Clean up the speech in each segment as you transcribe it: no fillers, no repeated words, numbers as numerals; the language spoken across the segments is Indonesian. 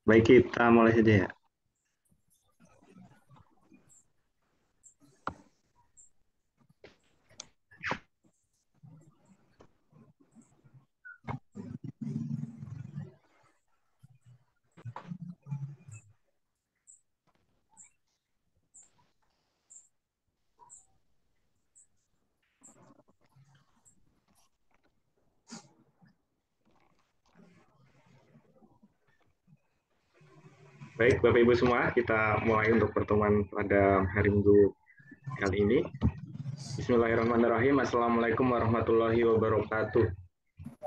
Baik, kita mulai saja ya. Baik, Bapak Ibu semua, kita mulai untuk pertemuan pada hari Minggu kali ini. Bismillahirrahmanirrahim. Assalamualaikum warahmatullahi wabarakatuh.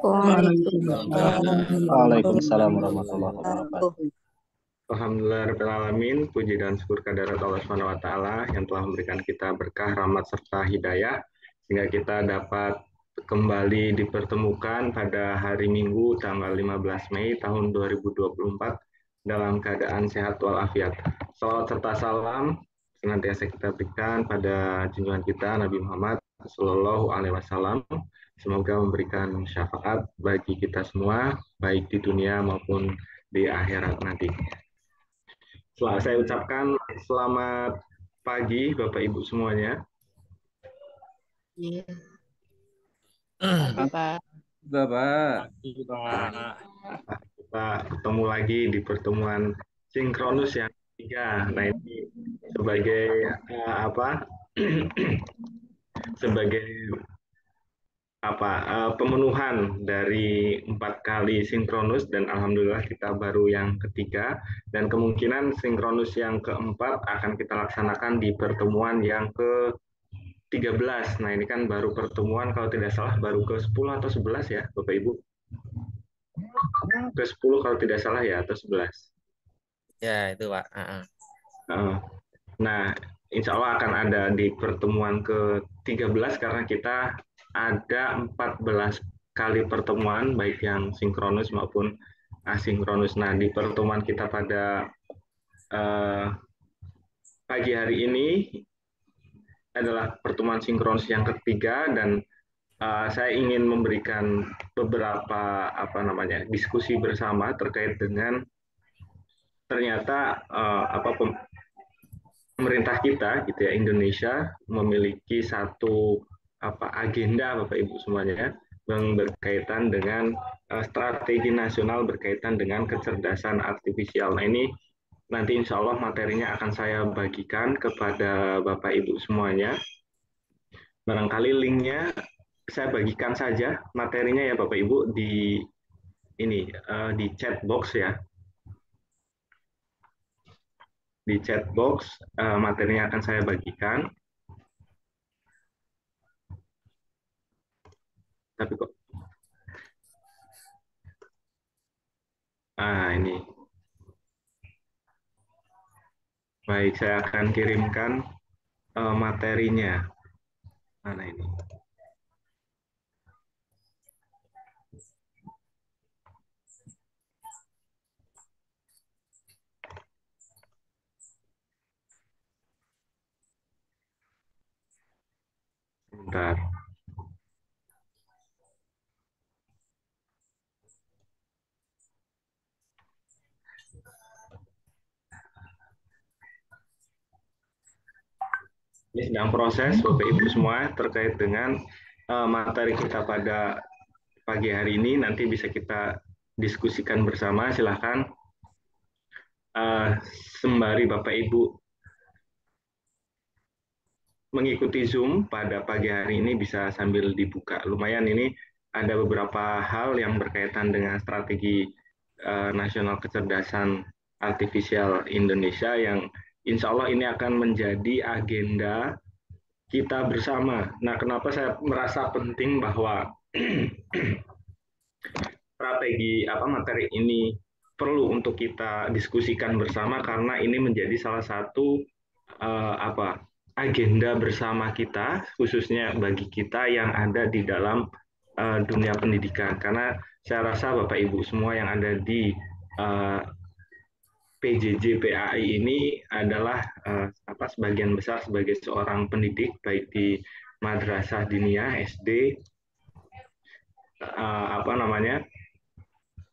Waalaikumsalam Waalaikumsalam warahmatullahi warahmatullahi wabarakatuh. wabarakatuh. Alhamdulillahirrahmanirrahim. Puji dan syukur kehadirat Allah Subhanahu wa taala yang telah memberikan kita berkah, rahmat serta hidayah sehingga kita dapat kembali dipertemukan pada hari Minggu tanggal 15 Mei tahun 2024 dalam keadaan sehat walafiat. Salawat serta salam senantiasa kita berikan pada junjungan kita Nabi Muhammad Sallallahu Alaihi Wasallam. Semoga memberikan syafaat bagi kita semua, baik di dunia maupun di akhirat nanti. Saya ucapkan selamat pagi Bapak Ibu semuanya. Iya, Bapak. Pak. Kita ketemu lagi di pertemuan sinkronus yang ketiga. Nah, ini sebagai apa? sebagai pemenuhan dari 4 kali sinkronus dan alhamdulillah kita baru yang ketiga dan kemungkinan sinkronus yang keempat akan kita laksanakan di pertemuan yang ke 13. Nah, ini kan baru pertemuan kalau tidak salah baru ke 10 atau 11 ya, Bapak Ibu. Ke 10 kalau tidak salah ya, atau 11. Ya, itu Pak. Nah, insya Allah akan ada di pertemuan ke-13 karena kita ada 14 kali pertemuan, baik yang sinkronus maupun asinkronus. Nah, di pertemuan kita pada pagi hari ini adalah pertemuan sinkronus yang ketiga dan saya ingin memberikan beberapa diskusi bersama terkait dengan ternyata pemerintah kita gitu ya Indonesia memiliki satu agenda Bapak Ibu semuanya yang berkaitan dengan strategi nasional berkaitan dengan kecerdasan artifisial. Nah, ini nanti insya Allah materinya akan saya bagikan kepada Bapak Ibu semuanya. Barangkali linknya saya bagikan saja materinya ya Bapak Ibu di ini di chat box ya. Di chat box materinya akan saya bagikan. Tapi kok ini. Baik, saya akan kirimkan materinya. Mana ini? Sebentar. Ini sedang proses, Bapak Ibu semua, terkait dengan materi kita pada pagi hari ini. Nanti bisa kita diskusikan bersama. Silahkan sembari Bapak Ibu mengikuti Zoom pada pagi hari ini bisa sambil dibuka. Lumayan ini ada beberapa hal yang berkaitan dengan strategi nasional kecerdasan artifisial Indonesia yang insya Allah ini akan menjadi agenda kita bersama. Nah, kenapa saya merasa penting bahwa strategi materi ini perlu untuk kita diskusikan bersama karena ini menjadi salah satu agenda bersama kita khususnya bagi kita yang ada di dalam dunia pendidikan karena saya rasa Bapak Ibu semua yang ada di PJJ PAI ini adalah sebagian besar sebagai seorang pendidik baik di madrasah diniyah SD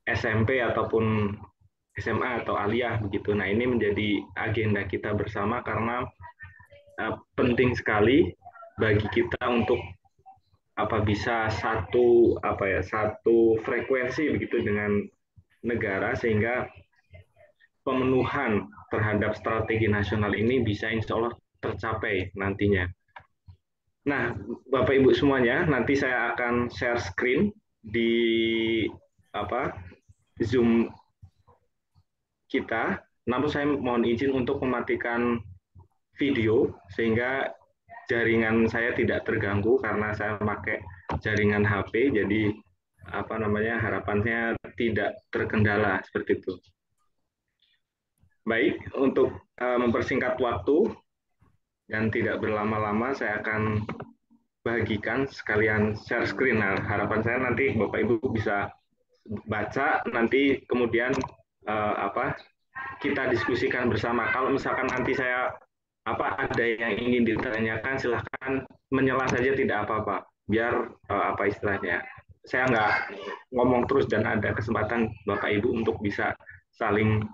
SMP ataupun SMA atau aliyah begitu. Nah, ini menjadi agenda kita bersama karena penting sekali bagi kita untuk bisa satu frekuensi begitu dengan negara sehingga pemenuhan terhadap strategi nasional ini bisa insya Allah tercapai nantinya. Nah, Bapak Ibu semuanya, nanti saya akan share screen di Zoom kita. Namun saya mohon izin untuk mematikan video sehingga jaringan saya tidak terganggu karena saya pakai jaringan HP. Jadi harapannya tidak terkendala seperti itu. Baik, untuk mempersingkat waktu dan tidak berlama-lama, saya akan bagikan sekalian share screen. Nah, harapan saya nanti Bapak Ibu bisa baca, nanti kemudian kita diskusikan bersama. Kalau misalkan nanti saya ada yang ingin ditanyakan, silahkan menyela saja, tidak apa-apa. Biar istilahnya, saya nggak ngomong terus dan ada kesempatan Bapak Ibu untuk bisa saling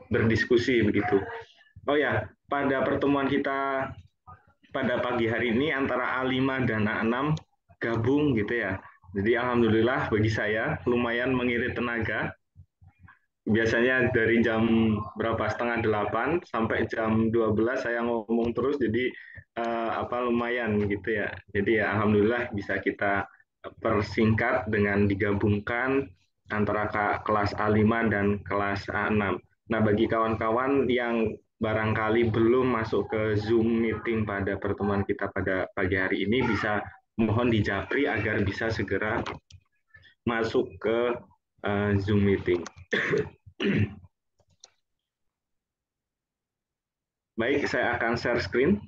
berdiskusi begitu. Oh ya, pada pertemuan kita pada pagi hari ini antara A5 dan A6 gabung gitu ya. Jadi alhamdulillah bagi saya lumayan mengirit tenaga. Biasanya dari jam berapa, setengah 8 sampai jam 12 saya ngomong terus, jadi lumayan gitu ya. Jadi ya alhamdulillah bisa kita persingkat dengan digabungkan antara kelas A5 dan kelas A6. Nah, bagi kawan-kawan yang barangkali belum masuk ke Zoom meeting pada pertemuan kita pada pagi hari ini, bisa mohon dijapri agar bisa segera masuk ke Zoom meeting. Baik, saya akan share screen.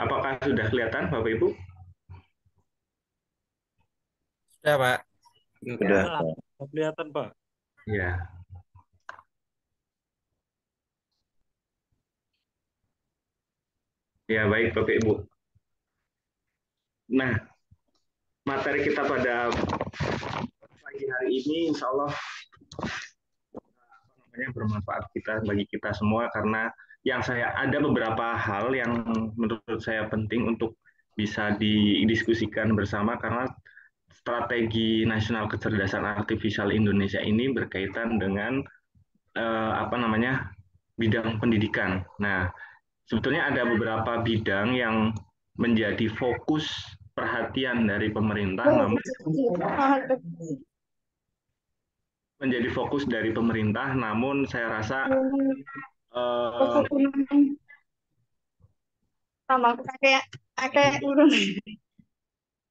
Apakah sudah kelihatan, Bapak Ibu? Sudah, Pak. Sudah. Kelihatan, Pak. Ya. Ya, baik Bapak Ibu. Nah, materi kita pada pagi hari ini insya Allah bermanfaat bagi kita semua, karena ada beberapa hal yang menurut saya penting untuk bisa didiskusikan bersama, karena strategi nasional kecerdasan artifisial Indonesia ini berkaitan dengan bidang pendidikan. Nah, sebetulnya ada beberapa bidang yang menjadi fokus perhatian dari pemerintah, namun saya rasa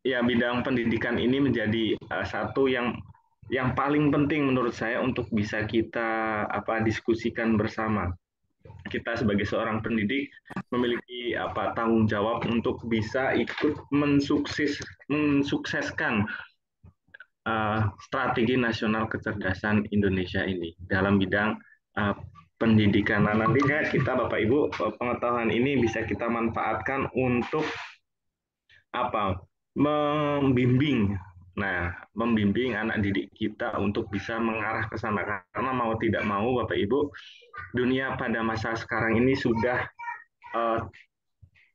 ya bidang pendidikan ini menjadi satu yang paling penting menurut saya untuk bisa kita diskusikan bersama. Kita sebagai seorang pendidik memiliki tanggung jawab untuk bisa ikut mensukseskan strategi nasional kecerdasan Indonesia ini dalam bidang pendidikan. Nah, nantinya kita Bapak Ibu, pengetahuan ini bisa kita manfaatkan untuk membimbing anak didik kita untuk bisa mengarah ke sana, karena mau tidak mau Bapak Ibu, dunia pada masa sekarang ini sudah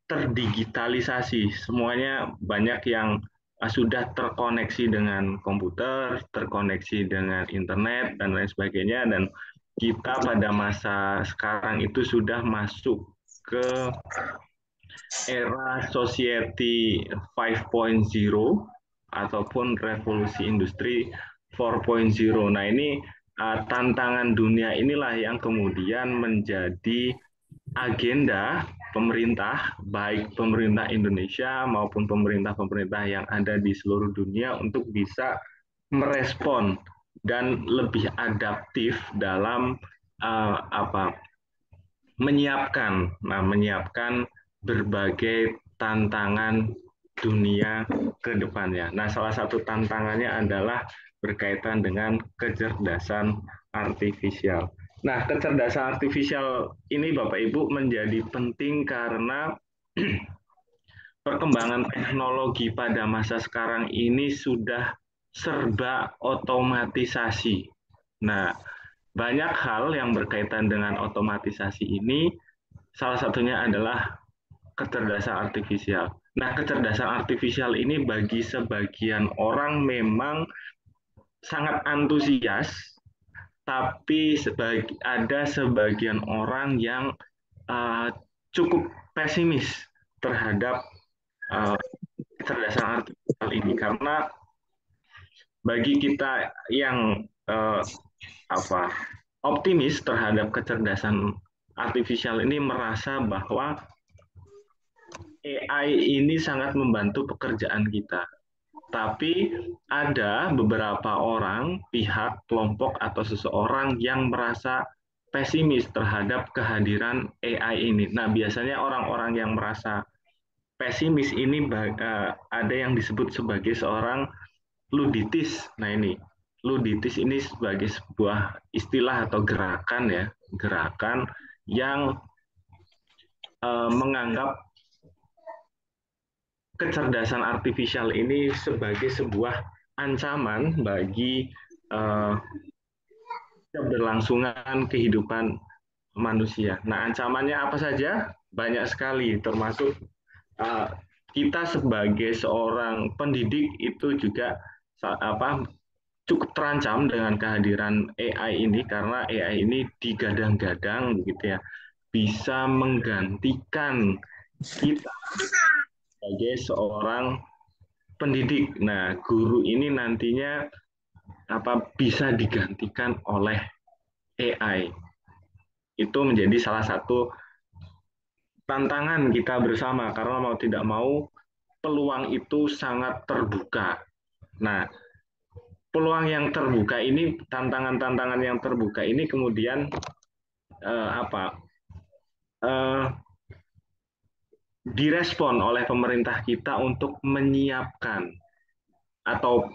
terdigitalisasi, semuanya banyak yang sudah terkoneksi dengan komputer, terkoneksi dengan internet dan lain sebagainya, dan kita pada masa sekarang itu sudah masuk ke era society 5.0 ataupun revolusi industri 4.0. Nah, ini tantangan dunia inilah yang kemudian menjadi agenda pemerintah, baik pemerintah Indonesia maupun pemerintah-pemerintah yang ada di seluruh dunia, untuk bisa merespon dan lebih adaptif dalam menyiapkan berbagai tantangan dunia ke depannya. Nah, salah satu tantangannya adalah berkaitan dengan kecerdasan artifisial. Nah, kecerdasan artifisial ini Bapak Ibu menjadi penting karena perkembangan teknologi pada masa sekarang ini sudah serba otomatisasi. Nah, banyak hal yang berkaitan dengan otomatisasi ini, salah satunya adalah kecerdasan artifisial. Nah, kecerdasan artifisial ini bagi sebagian orang memang sangat antusias, tapi ada sebagian orang yang uh, cukup pesimis terhadap uh, kecerdasan artifisial ini karena bagi kita yang apa optimis terhadap kecerdasan artifisial ini merasa bahwa AI ini sangat membantu pekerjaan kita. Tapi ada beberapa orang, pihak, kelompok, atau seseorang yang merasa pesimis terhadap kehadiran AI ini. Nah, biasanya orang-orang yang merasa pesimis ini ada yang disebut sebagai seorang luditis. Nah, ini luditis ini sebagai sebuah istilah atau gerakan ya, gerakan yang menganggap kecerdasan artifisial ini sebagai sebuah ancaman bagi keberlangsungan kehidupan manusia. Nah, ancamannya apa saja? Banyak sekali, termasuk uh, kita sebagai seorang pendidik itu juga cukup terancam dengan kehadiran AI ini karena AI ini digadang-gadang begitu ya bisa menggantikan kita sebagai seorang pendidik. Nah, guru ini nantinya bisa digantikan oleh AI. Itu menjadi salah satu tantangan kita bersama karena mau tidak mau peluang itu sangat terbuka. Nah, peluang yang terbuka ini, tantangan-tantangan yang terbuka ini kemudian eh, apa eh, direspon oleh pemerintah kita untuk menyiapkan atau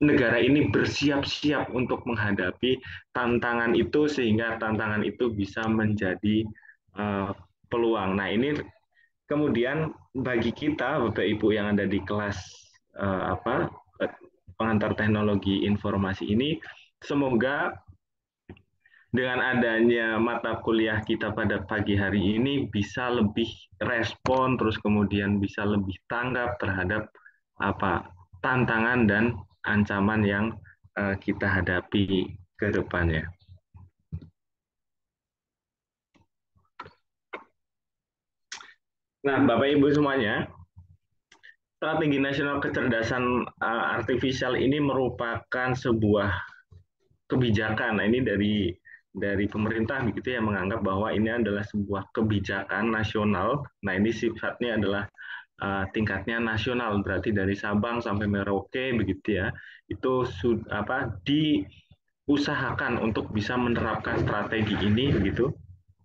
negara ini bersiap-siap untuk menghadapi tantangan itu sehingga tantangan itu bisa menjadi peluang. Nah, ini kemudian bagi kita Bapak Ibu yang ada di kelas pengantar teknologi informasi ini, semoga dengan adanya mata kuliah kita pada pagi hari ini bisa lebih respon, terus kemudian bisa lebih tanggap terhadap tantangan dan ancaman yang kita hadapi ke depannya. Nah, Bapak Ibu semuanya, Strategi Nasional Kecerdasan Artifisial ini merupakan sebuah kebijakan. Nah, ini dari pemerintah begitu ya menganggap bahwa ini adalah sebuah kebijakan nasional. Nah, ini sifatnya adalah tingkatnya nasional, berarti dari Sabang sampai Merauke begitu ya. Itu diusahakan untuk bisa menerapkan strategi ini begitu.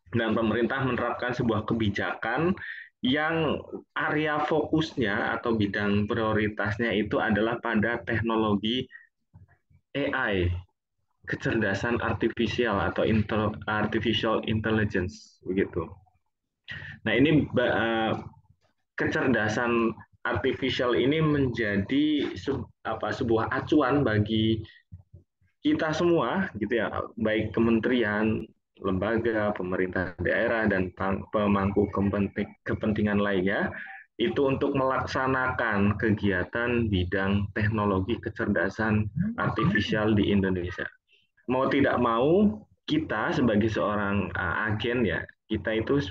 Dan pemerintah menerapkan sebuah kebijakan yang area fokusnya atau bidang prioritasnya itu adalah pada teknologi AI, kecerdasan artifisial atau artificial intelligence begitu. Nah, ini kecerdasan artifisial ini menjadi sebuah acuan bagi kita semua gitu ya, baik kementerian, lembaga, pemerintah daerah dan pemangku kepentingan lainnya itu untuk melaksanakan kegiatan bidang teknologi kecerdasan artifisial di Indonesia. Mau tidak mau kita sebagai seorang agen ya, kita itu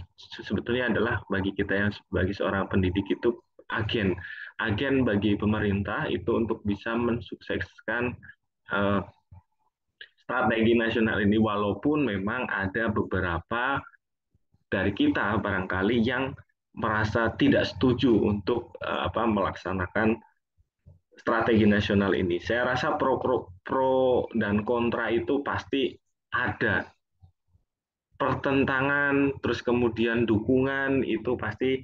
sebetulnya adalah bagi kita yang sebagai seorang pendidik itu agen bagi pemerintah itu untuk bisa mensukseskan strategi nasional ini, walaupun memang ada beberapa dari kita barangkali yang merasa tidak setuju untuk melaksanakan strategi nasional ini. Saya rasa pro dan kontra itu pasti ada, pertentangan, terus kemudian dukungan itu pasti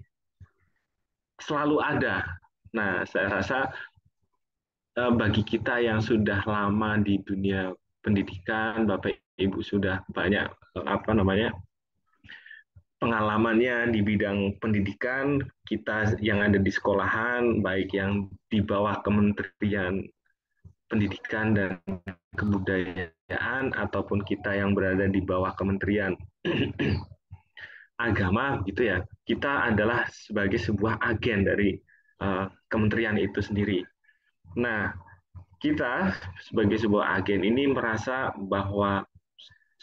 selalu ada. Nah, saya rasa bagi kita yang sudah lama di dunia pendidikan, Bapak Ibu sudah banyak apa namanya pengalamannya di bidang pendidikan, kita yang ada di sekolahan, baik yang di bawah Kementerian Pendidikan dan Kebudayaan ataupun kita yang berada di bawah Kementerian Agama gitu ya. Kita adalah sebagai sebuah agen dari kementerian itu sendiri. Nah, kita sebagai sebuah agen ini merasa bahwa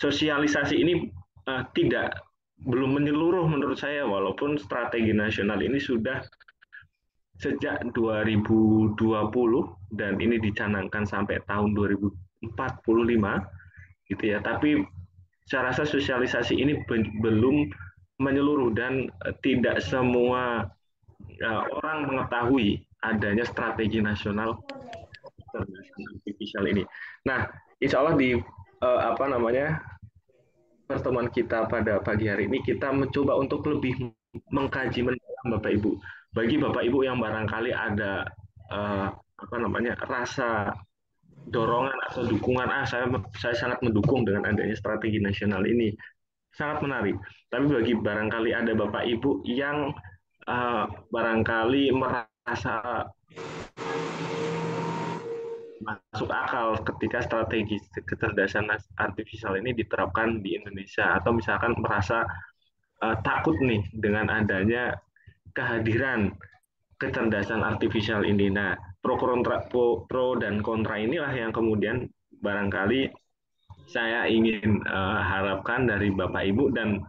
sosialisasi ini tidak belum menyeluruh menurut saya, walaupun strategi nasional ini sudah sejak 2020 dan ini dicanangkan sampai tahun 2045 gitu ya. Tapi saya rasa sosialisasi ini belum menyeluruh dan tidak semua orang mengetahui adanya strategi nasional kecerdasan artifisial ini. Nah, insya Allah di apa namanya pertemuan kita pada pagi hari ini kita mencoba untuk lebih mengkaji mendalam Bapak Ibu. Bagi Bapak Ibu yang barangkali ada apa namanya rasa dorongan atau dukungan, saya sangat mendukung dengan adanya strategi nasional ini, sangat menarik. Tapi bagi barangkali ada Bapak Ibu yang barangkali merasa masuk akal ketika strategi kecerdasan artifisial ini diterapkan di Indonesia, atau misalkan merasa takut nih dengan adanya kehadiran kecerdasan artifisial ini. Nah, pro dan kontra inilah yang kemudian barangkali saya ingin harapkan dari Bapak Ibu dan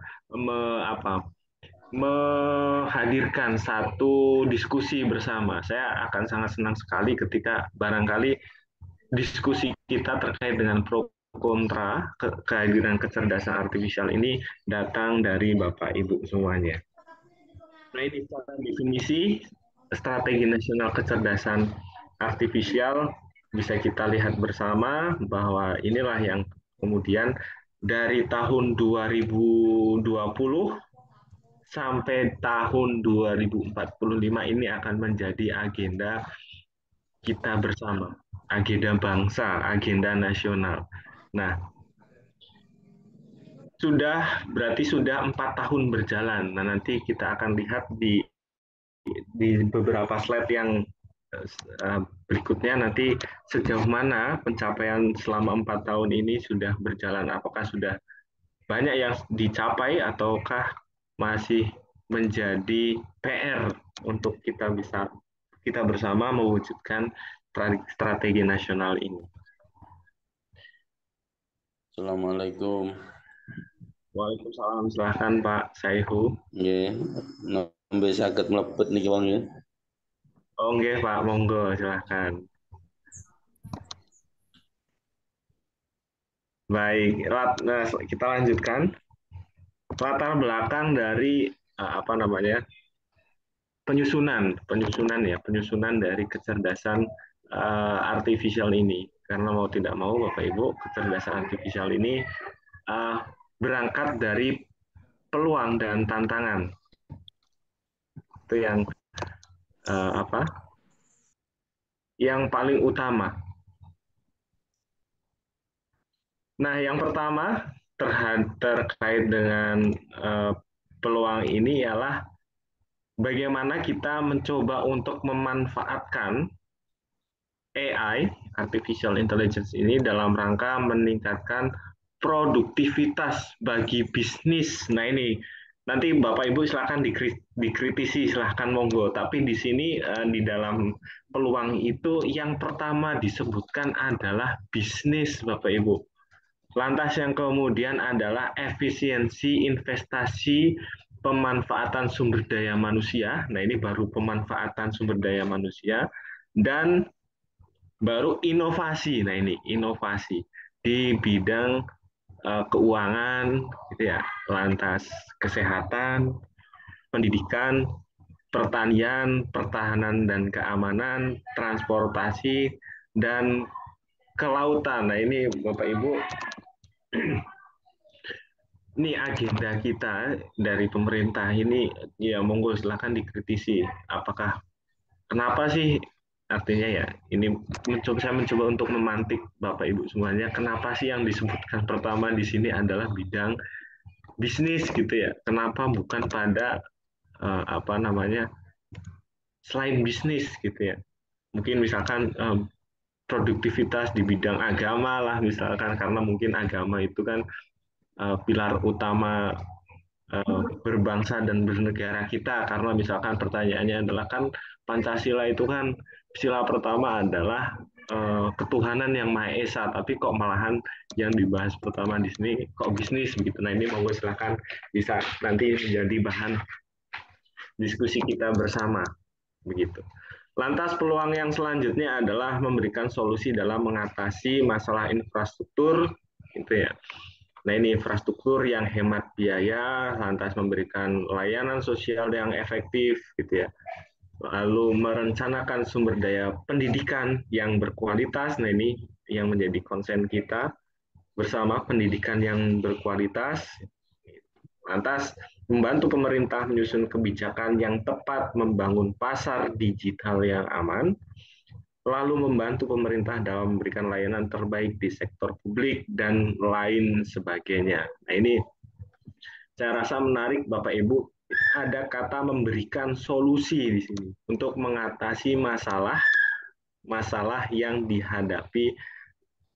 menghadirkan satu diskusi bersama. Saya akan sangat senang sekali ketika barangkali diskusi kita terkait dengan pro kontra kehadiran kecerdasan artifisial ini datang dari Bapak Ibu semuanya. Nah, ini secara definisi strategi nasional kecerdasan artifisial bisa kita lihat bersama bahwa inilah yang kemudian dari tahun 2020 sampai tahun 2045 ini akan menjadi agenda kita bersama, agenda bangsa, agenda nasional. Nah, berarti sudah 4 tahun berjalan. Nah, nanti kita akan lihat di beberapa slide yang berikutnya nanti sejauh mana pencapaian selama 4 tahun ini sudah berjalan. Apakah sudah banyak yang dicapai ataukah masih menjadi PR untuk kita bersama mewujudkan strategi nasional ini. Assalamualaikum. Waalaikumsalam, silahkan Pak Saihu. Nggih, nembe saged mlebet niki wong ya. Oh nggih Pak, monggo silahkan. Baik, kita lanjutkan. Latar belakang dari apa namanya penyusunan dari kecerdasan artifisial ini. Karena mau tidak mau Bapak Ibu, kecerdasan artifisial ini berangkat dari peluang dan tantangan. Itu yang yang paling utama. Nah, yang pertama terkait dengan peluang ini ialah bagaimana kita mencoba untuk memanfaatkan AI, Artificial Intelligence ini dalam rangka meningkatkan produktivitas bagi bisnis. Nah ini nanti Bapak Ibu silakan dikritisi, silahkan monggo. Tapi di sini di dalam peluang itu yang pertama disebutkan adalah bisnis Bapak Ibu. Lantas yang kemudian adalah efisiensi investasi pemanfaatan sumber daya manusia. Nah ini baru pemanfaatan sumber daya manusia. Dan baru inovasi. Nah ini inovasi di bidang keuangan, gitu ya. Lantas kesehatan, pendidikan, pertanian, pertahanan dan keamanan, transportasi, dan kelautan. Nah ini Bapak Ibu ini agenda kita dari pemerintah ini, ya monggo silakan dikritisi. Apakah kenapa sih, artinya ya ini saya mencoba untuk memantik Bapak Ibu semuanya, kenapa sih yang disebutkan pertama di sini adalah bidang bisnis gitu ya? Kenapa bukan pada apa namanya, selain bisnis gitu ya? Mungkin misalkan produktivitas di bidang agama lah misalkan, karena mungkin agama itu kan pilar utama berbangsa dan bernegara kita, karena misalkan pertanyaannya adalah kan Pancasila itu kan sila pertama adalah ketuhanan yang Maha Esa, tapi kok malahan yang dibahas pertama di sini kok bisnis begitu. Nah ini monggo silahkan bisa nanti menjadi bahan diskusi kita bersama begitu. Lantas peluang yang selanjutnya adalah memberikan solusi dalam mengatasi masalah infrastruktur gitu ya. Nah ini infrastruktur yang hemat biaya, lantas memberikan layanan sosial yang efektif gitu ya. Lalu merencanakan sumber daya pendidikan yang berkualitas. Nah ini yang menjadi konsen kita bersama, pendidikan yang berkualitas. Lantas membantu pemerintah menyusun kebijakan yang tepat, membangun pasar digital yang aman, lalu membantu pemerintah dalam memberikan layanan terbaik di sektor publik dan lain sebagainya. Nah ini saya rasa menarik Bapak Ibu, ada kata memberikan solusi di sini untuk mengatasi masalah yang dihadapi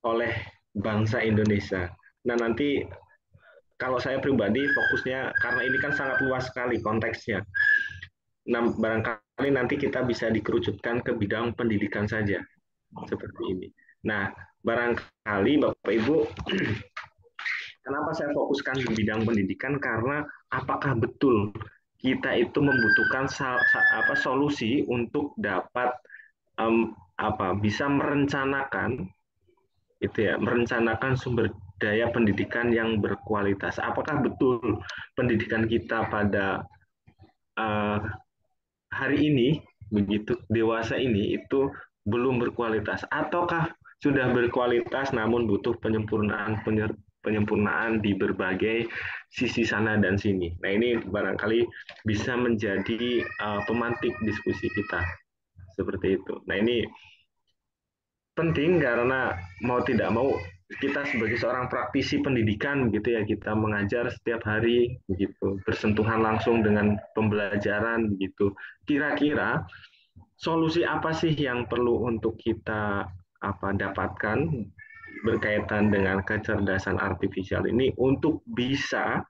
oleh bangsa Indonesia. Nah nanti kalau saya pribadi fokusnya, karena ini kan sangat luas sekali konteksnya. Nah barangkali nanti kita bisa dikerucutkan ke bidang pendidikan saja seperti ini. Nah barangkali Bapak Ibu, kenapa saya fokuskan di bidang pendidikan? Karena apakah betul kita itu membutuhkan solusi untuk dapat bisa merencanakan itu ya, merencanakan sumber daya pendidikan yang berkualitas. Apakah betul pendidikan kita pada uh, hari ini begitu dewasa ini itu belum berkualitas, ataukah sudah berkualitas namun butuh penyempurnaan di berbagai sisi sana dan sini. Nah ini barangkali bisa menjadi pemantik diskusi kita seperti itu. Nah ini penting karena mau tidak mau kita sebagai seorang praktisi pendidikan gitu ya, kita mengajar setiap hari begitu, bersentuhan langsung dengan pembelajaran begitu. Kira-kira solusi apa sih yang perlu untuk kita dapatkan berkaitan dengan kecerdasan artifisial ini untuk bisa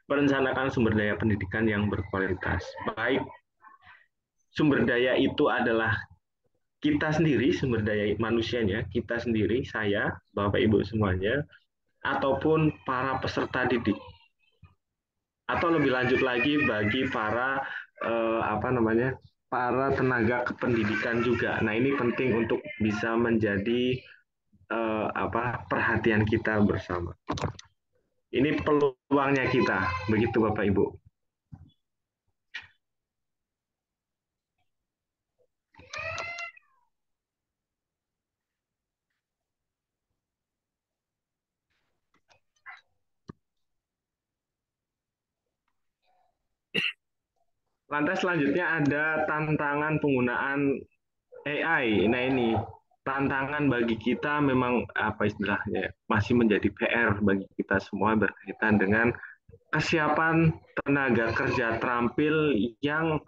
merencanakan sumber daya pendidikan yang berkualitas. Baik sumber daya itu adalah kita sendiri, sumber daya manusianya, kita sendiri, saya, Bapak Ibu semuanya, ataupun para peserta didik. Atau lebih lanjut lagi bagi para para tenaga kependidikan juga. Nah, ini penting untuk bisa menjadi perhatian kita bersama. Ini peluangnya kita, begitu Bapak Ibu. Lantas selanjutnya ada tantangan penggunaan AI. Nah ini tantangan bagi kita memang istilahnya masih menjadi PR bagi kita semua berkaitan dengan kesiapan tenaga kerja terampil yang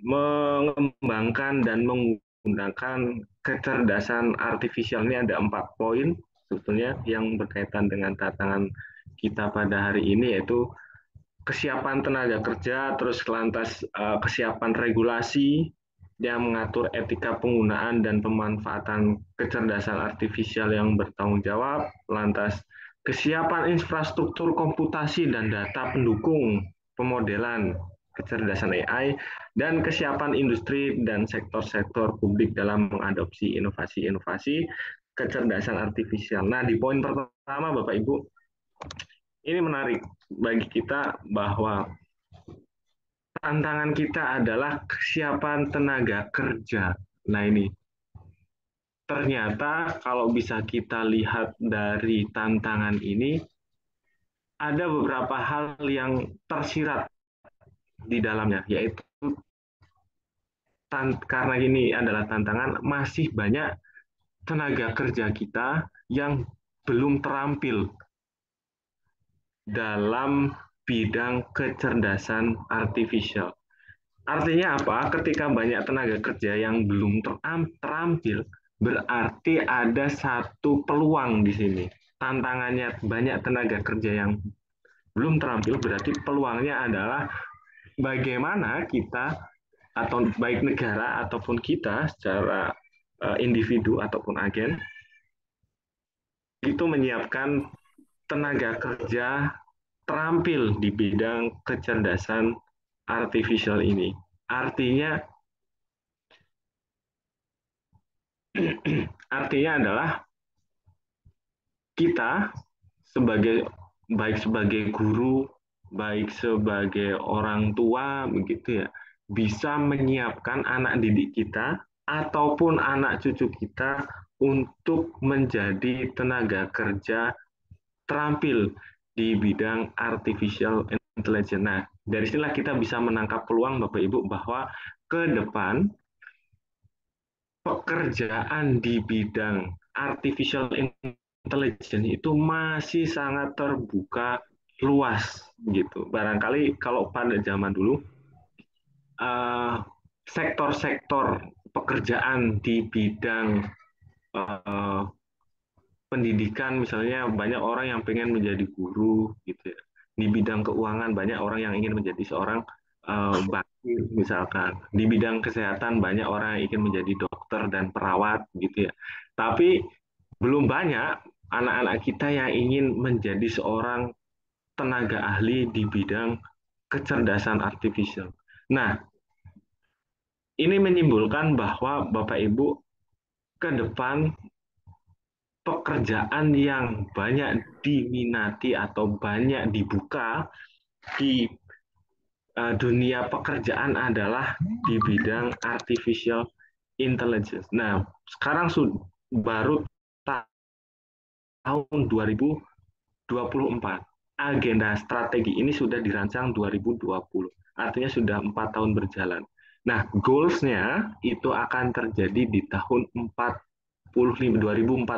mengembangkan dan menggunakan kecerdasan artifisial. Ini ada 4 poin sebetulnya yang berkaitan dengan tantangan kita pada hari ini, yaitu kesiapan tenaga kerja, terus lantas kesiapan regulasi yang mengatur etika penggunaan dan pemanfaatan kecerdasan artifisial yang bertanggung jawab, lantas kesiapan infrastruktur komputasi dan data pendukung pemodelan kecerdasan AI, dan kesiapan industri dan sektor-sektor publik dalam mengadopsi inovasi-inovasi kecerdasan artifisial. Nah, di poin pertama, Bapak Ibu, ini menarik bagi kita bahwa tantangan kita adalah kesiapan tenaga kerja. Nah ini, ternyata kalau bisa kita lihat dari tantangan ini, ada beberapa hal yang tersirat di dalamnya, yaitu karena ini adalah tantangan, masih banyak tenaga kerja kita yang belum terampil dalam bidang kecerdasan artifisial. Artinya apa? Ketika banyak tenaga kerja yang belum terampil, berarti ada satu peluang di sini. Tantangannya banyak tenaga kerja yang belum terampil, berarti peluangnya adalah bagaimana kita, atau baik negara ataupun kita secara individu ataupun agen, itu menyiapkan tenaga kerja terampil di bidang kecerdasan artificial ini. Artinya artinya adalah kita sebagai, baik sebagai guru, baik sebagai orang tua begitu ya, bisa menyiapkan anak didik kita ataupun anak cucu kita untuk menjadi tenaga kerja terampil di bidang artificial intelligence. Nah, dari sinilah kita bisa menangkap peluang Bapak Ibu bahwa ke depan pekerjaan di bidang artificial intelligence itu masih sangat terbuka luas gitu. Barangkali kalau pada zaman dulu sektor-sektor pekerjaan di bidang eh, pendidikan misalnya banyak orang yang pengen menjadi guru gitu ya. Di bidang keuangan banyak orang yang ingin menjadi seorang bankir misalkan. Di bidang kesehatan banyak orang yang ingin menjadi dokter dan perawat gitu ya. Tapi belum banyak anak-anak kita yang ingin menjadi seorang tenaga ahli di bidang kecerdasan artifisial. Nah, ini menyimpulkan bahwa Bapak Ibu ke depan pekerjaan yang banyak diminati atau banyak dibuka di dunia pekerjaan adalah di bidang artificial intelligence. Nah, sekarang baru tahun 2024. Agenda strategi ini sudah dirancang 2020. Artinya sudah 4 tahun berjalan. Nah, goals-nya itu akan terjadi di tahun 2045.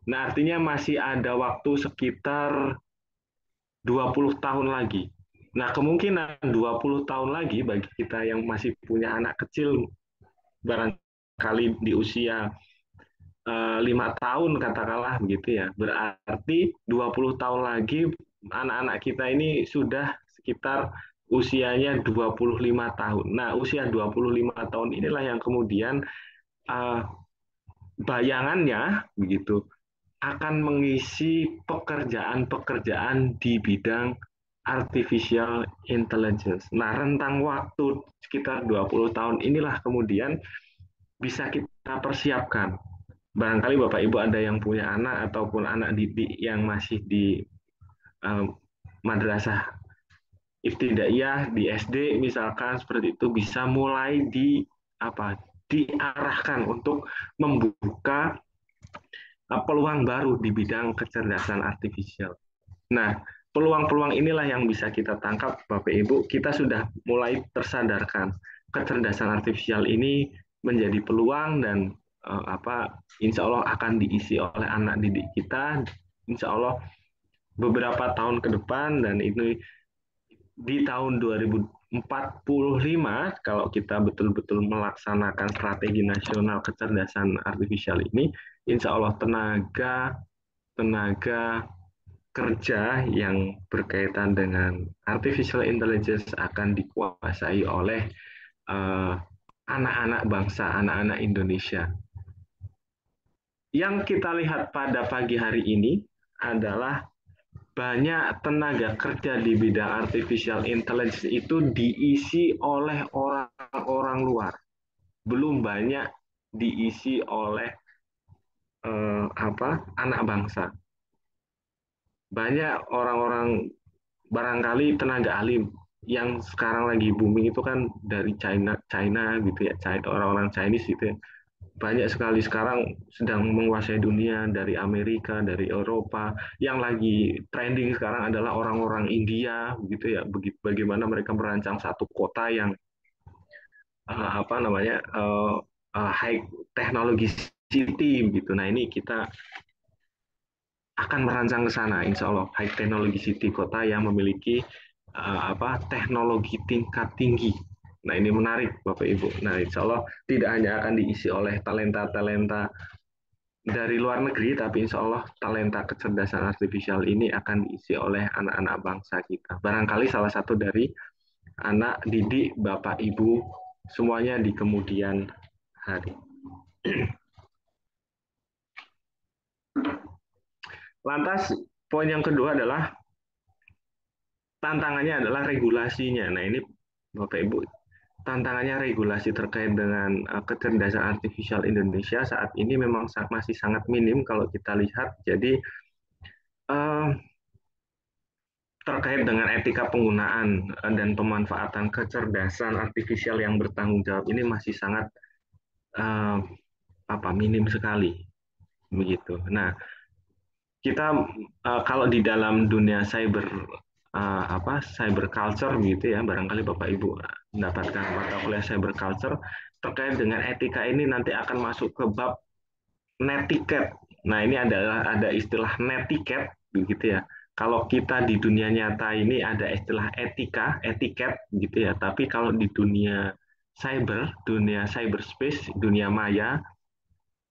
Nah, artinya masih ada waktu sekitar 20 tahun lagi. Nah, kemungkinan 20 tahun lagi bagi kita yang masih punya anak kecil, barangkali di usia 5 tahun katakanlah begitu ya, berarti 20 tahun lagi anak-anak kita ini sudah sekitar usianya 25 tahun. Nah, usia 25 tahun inilah yang kemudian uh, bayangannya begitu akan mengisi pekerjaan-pekerjaan di bidang artificial intelligence. Nah, rentang waktu sekitar 20 tahun inilah kemudian bisa kita persiapkan. Barangkali Bapak Ibu ada yang punya anak ataupun anak didik yang masih di madrasah ibtidaiyah di SD misalkan seperti itu, bisa mulai diarahkan untuk membuka peluang baru di bidang kecerdasan artifisial. Nah, peluang-peluang inilah yang bisa kita tangkap Bapak Ibu. Kita sudah mulai tersadarkan kecerdasan artifisial ini menjadi peluang dan insya Allah akan diisi oleh anak didik kita. Insya Allah beberapa tahun ke depan, dan ini di tahun 2045 kalau kita betul-betul melaksanakan strategi nasional kecerdasan artifisial ini, insya Allah tenaga kerja yang berkaitan dengan artificial intelligence akan dikuasai oleh anak-anak bangsa, anak-anak Indonesia. Yang kita lihat pada pagi hari ini adalah banyak tenaga kerja di bidang artificial intelligence itu diisi oleh orang-orang luar. Belum banyak diisi oleh anak bangsa. Banyak orang-orang, barangkali tenaga ahli yang sekarang lagi booming itu kan dari China gitu ya, orang-orang Chinese gitu ya. banyak sekali sekarang sedang menguasai dunia, dari Amerika, dari Eropa. Yang lagi trending sekarang adalah orang-orang India, begitu ya. Bagaimana mereka merancang satu kota yang apa namanya high technology city gitu. Nah ini kita akan merancang ke sana, insya Allah high technology city, kota yang memiliki apa teknologi tingkat tinggi. Nah ini menarik Bapak Ibu. Nah insya Allah tidak hanya akan diisi oleh talenta-talenta dari luar negeri, tapi insya Allah talenta kecerdasan artifisial ini akan diisi oleh anak-anak bangsa kita. Barangkali salah satu dari anak didik Bapak Ibu semuanya di kemudian hari. Lantas poin yang kedua adalah tantangannya adalah regulasinya. Nah ini Bapak Ibu, tantangannya regulasi terkait dengan kecerdasan artifisial Indonesia saat ini memang masih sangat minim kalau kita lihat. Jadi uh, terkait dengan etika penggunaan dan pemanfaatan kecerdasan artifisial yang bertanggung jawab ini masih sangat uh, minim sekali begitu. Nah, kita kalau di dalam dunia cyber cyber culture gitu ya, barangkali Bapak Ibu mendapatkan mata kuliah cyber culture terkait dengan etika ini nanti akan masuk ke bab netiquette. Nah, ini ada istilah netiquette begitu ya. Kalau kita di dunia nyata ini ada istilah etika, etiket gitu ya. Tapi kalau di dunia cyber, dunia cyberspace, dunia maya,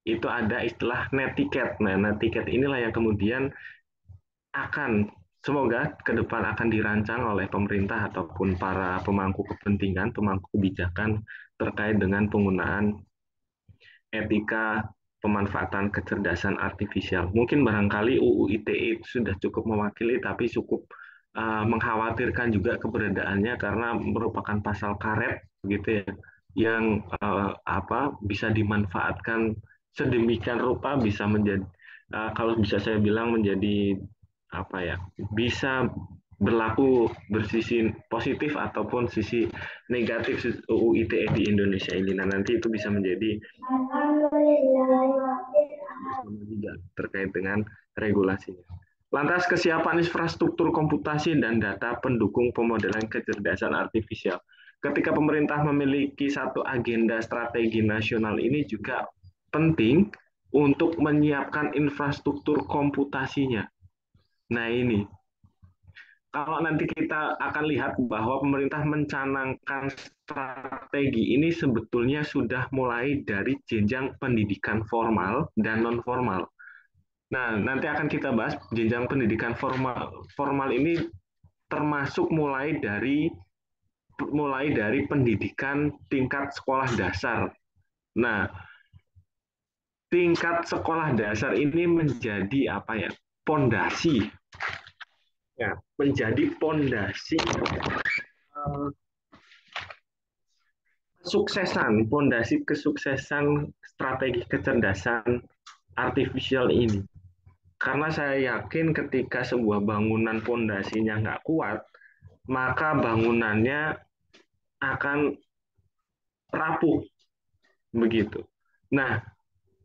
itu ada istilah netiquette. Nah, netiquette inilah yang kemudian akan semoga ke depan akan dirancang oleh pemerintah ataupun para pemangku kepentingan, pemangku kebijakan terkait dengan penggunaan etika pemanfaatan kecerdasan artifisial. Mungkin barangkali UU ITE sudah cukup mewakili, tapi cukup mengkhawatirkan juga keberadaannya karena merupakan pasal karet, gitu ya, yang bisa dimanfaatkan sedemikian rupa, bisa menjadi kalau bisa saya bilang menjadi apa ya, bisa berlaku bersisi positif ataupun sisi negatif UU ITE di Indonesia ini. Nah, nanti itu bisa menjadi juga terkait dengan regulasinya. Lantas kesiapan infrastruktur komputasi dan data pendukung pemodelan kecerdasan artifisial. Ketika pemerintah memiliki satu agenda strategi nasional ini juga penting untuk menyiapkan infrastruktur komputasinya. Nah ini, kalau nanti kita akan lihat bahwa pemerintah mencanangkan strategi ini sebetulnya sudah mulai dari jenjang pendidikan formal dan non formal. Nah, nanti akan kita bahas jenjang pendidikan formal ini termasuk mulai dari pendidikan tingkat sekolah dasar. Nah, tingkat sekolah dasar ini menjadi pondasi, ya, menjadi pondasi kesuksesan strategi kecerdasan artifisial ini. Karena saya yakin ketika sebuah bangunan pondasinya nggak kuat, maka bangunannya akan rapuh, begitu. Nah,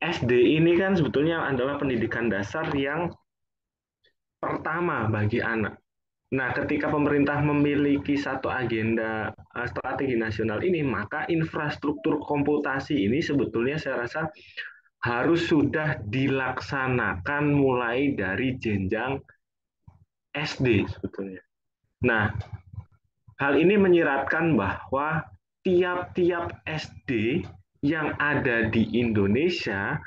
SD ini kan sebetulnya adalah pendidikan dasar yang pertama bagi anak. Nah, ketika pemerintah memiliki satu agenda strategi nasional ini, maka infrastruktur komputasi ini sebetulnya saya rasa harus sudah dilaksanakan mulai dari jenjang SD sebetulnya. Nah, hal ini menyiratkan bahwa tiap-tiap SD yang ada di Indonesia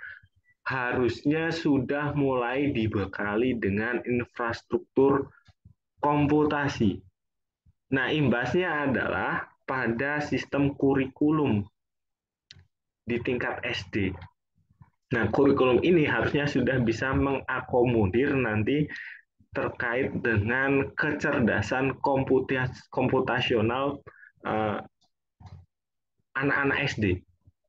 harusnya sudah mulai dibekali dengan infrastruktur komputasi. Nah, imbasnya adalah pada sistem kurikulum di tingkat SD. Nah, kurikulum ini harusnya sudah bisa mengakomodir nanti terkait dengan kecerdasan komputasional anak-anak SD.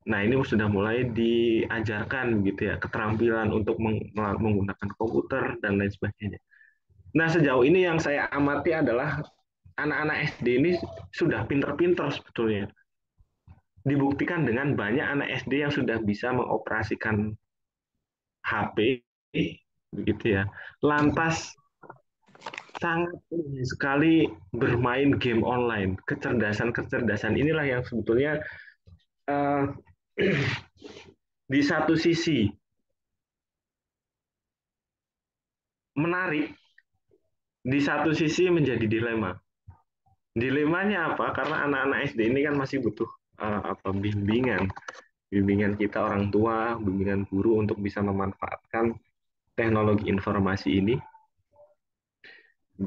Nah, ini sudah mulai diajarkan gitu ya, keterampilan untuk menggunakan komputer dan lain sebagainya. Nah, sejauh ini yang saya amati adalah anak-anak SD ini sudah pinter-pinter sebetulnya. dibuktikan dengan banyak anak SD yang sudah bisa mengoperasikan HP, begitu ya. Lantas sangat sekali bermain game online. Kecerdasan-kecerdasan inilah yang sebetulnya uh, di satu sisi menarik, di satu sisi menjadi dilema. Dilemanya apa? Karena anak-anak SD ini kan masih butuh bimbingan, bimbingan kita orang tua, bimbingan guru untuk bisa memanfaatkan teknologi informasi ini,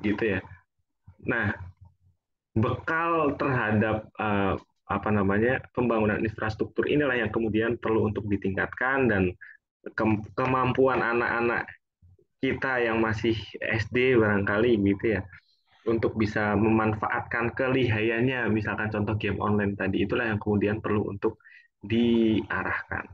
gitu ya. Nah, bekal terhadap pembangunan infrastruktur inilah yang kemudian perlu untuk ditingkatkan dan kemampuan anak-anak kita yang masih SD barangkali gitu ya untuk bisa memanfaatkan kelihayannya, misalkan contoh game online tadi, itulah yang kemudian perlu untuk diarahkan.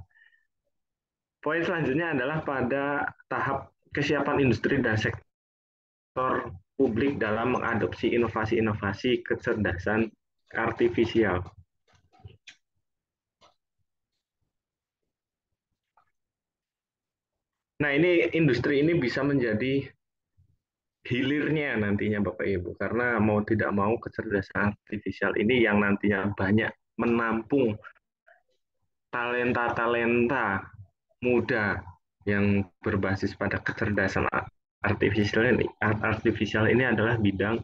Poin selanjutnya adalah pada tahap kesiapan industri dan sektor publik dalam mengadopsi inovasi-inovasi kecerdasan artifisial. Nah, ini industri ini bisa menjadi hilirnya nantinya Bapak Ibu, karena mau tidak mau kecerdasan artifisial ini yang nantinya banyak menampung talenta-talenta muda yang berbasis pada kecerdasan artifisial ini adalah bidang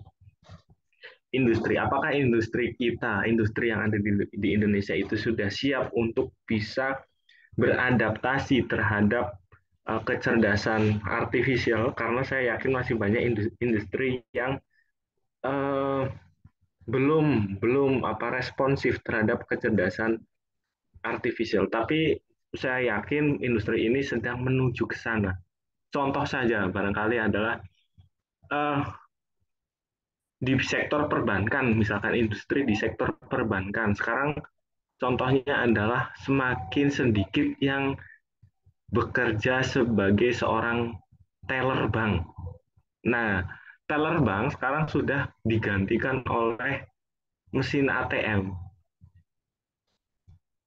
industri. Apakah industri kita, industri yang ada di Indonesia itu sudah siap untuk bisa beradaptasi terhadap kecerdasan artifisial? Karena saya yakin masih banyak industri yang uh, belum responsif terhadap kecerdasan artifisial. Tapi saya yakin industri ini sedang menuju ke sana. Contoh saja barangkali adalah uh, di sektor perbankan, misalkan industri di sektor perbankan. Sekarang contohnya adalah semakin sedikit yang bekerja sebagai seorang teller bank. Nah, teller bank sekarang sudah digantikan oleh mesin ATM.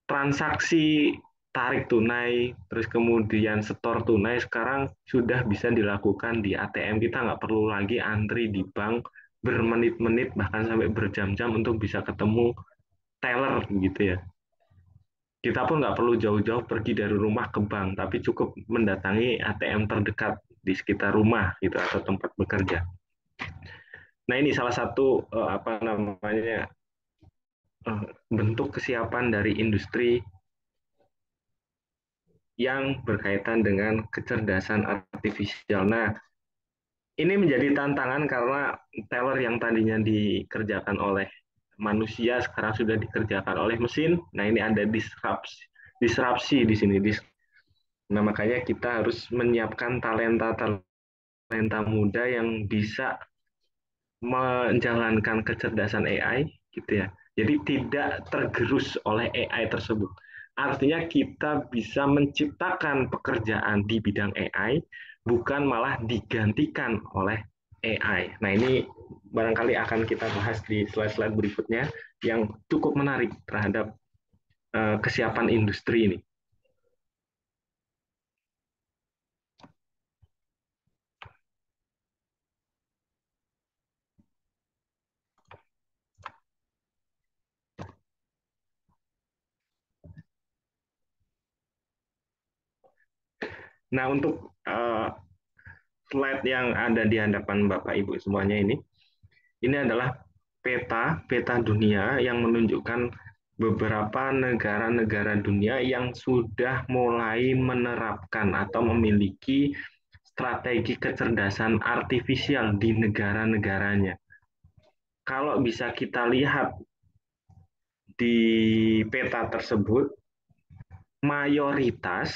Transaksi tarik tunai, terus kemudian setor tunai sekarang sudah bisa dilakukan di ATM. Kita nggak perlu lagi antri di bank bermenit-menit bahkan sampai berjam-jam untuk bisa ketemu teller gitu ya. Kita pun nggak perlu jauh-jauh pergi dari rumah ke bank, tapi cukup mendatangi ATM terdekat di sekitar rumah gitu atau tempat bekerja. Nah, ini salah satu bentuk kesiapan dari industri yang berkaitan dengan kecerdasan artifisial. Nah, ini menjadi tantangan karena teller yang tadinya dikerjakan oleh manusia sekarang sudah dikerjakan oleh mesin. Nah, ini ada disrupsi di sini. Nah, makanya kita harus menyiapkan talenta muda yang bisa menjalankan kecerdasan AI gitu ya. Jadi tidak tergerus oleh AI tersebut. Artinya kita bisa menciptakan pekerjaan di bidang AI bukan malah digantikan oleh AI. Nah, ini barangkali akan kita bahas di slide-slide berikutnya yang cukup menarik terhadap kesiapan industri ini. Nah, untuk slide yang ada di hadapan Bapak Ibu semuanya ini adalah peta dunia yang menunjukkan beberapa negara-negara dunia yang sudah mulai menerapkan atau memiliki strategi kecerdasan artifisial di negara-negaranya. Kalau bisa kita lihat di peta tersebut, mayoritas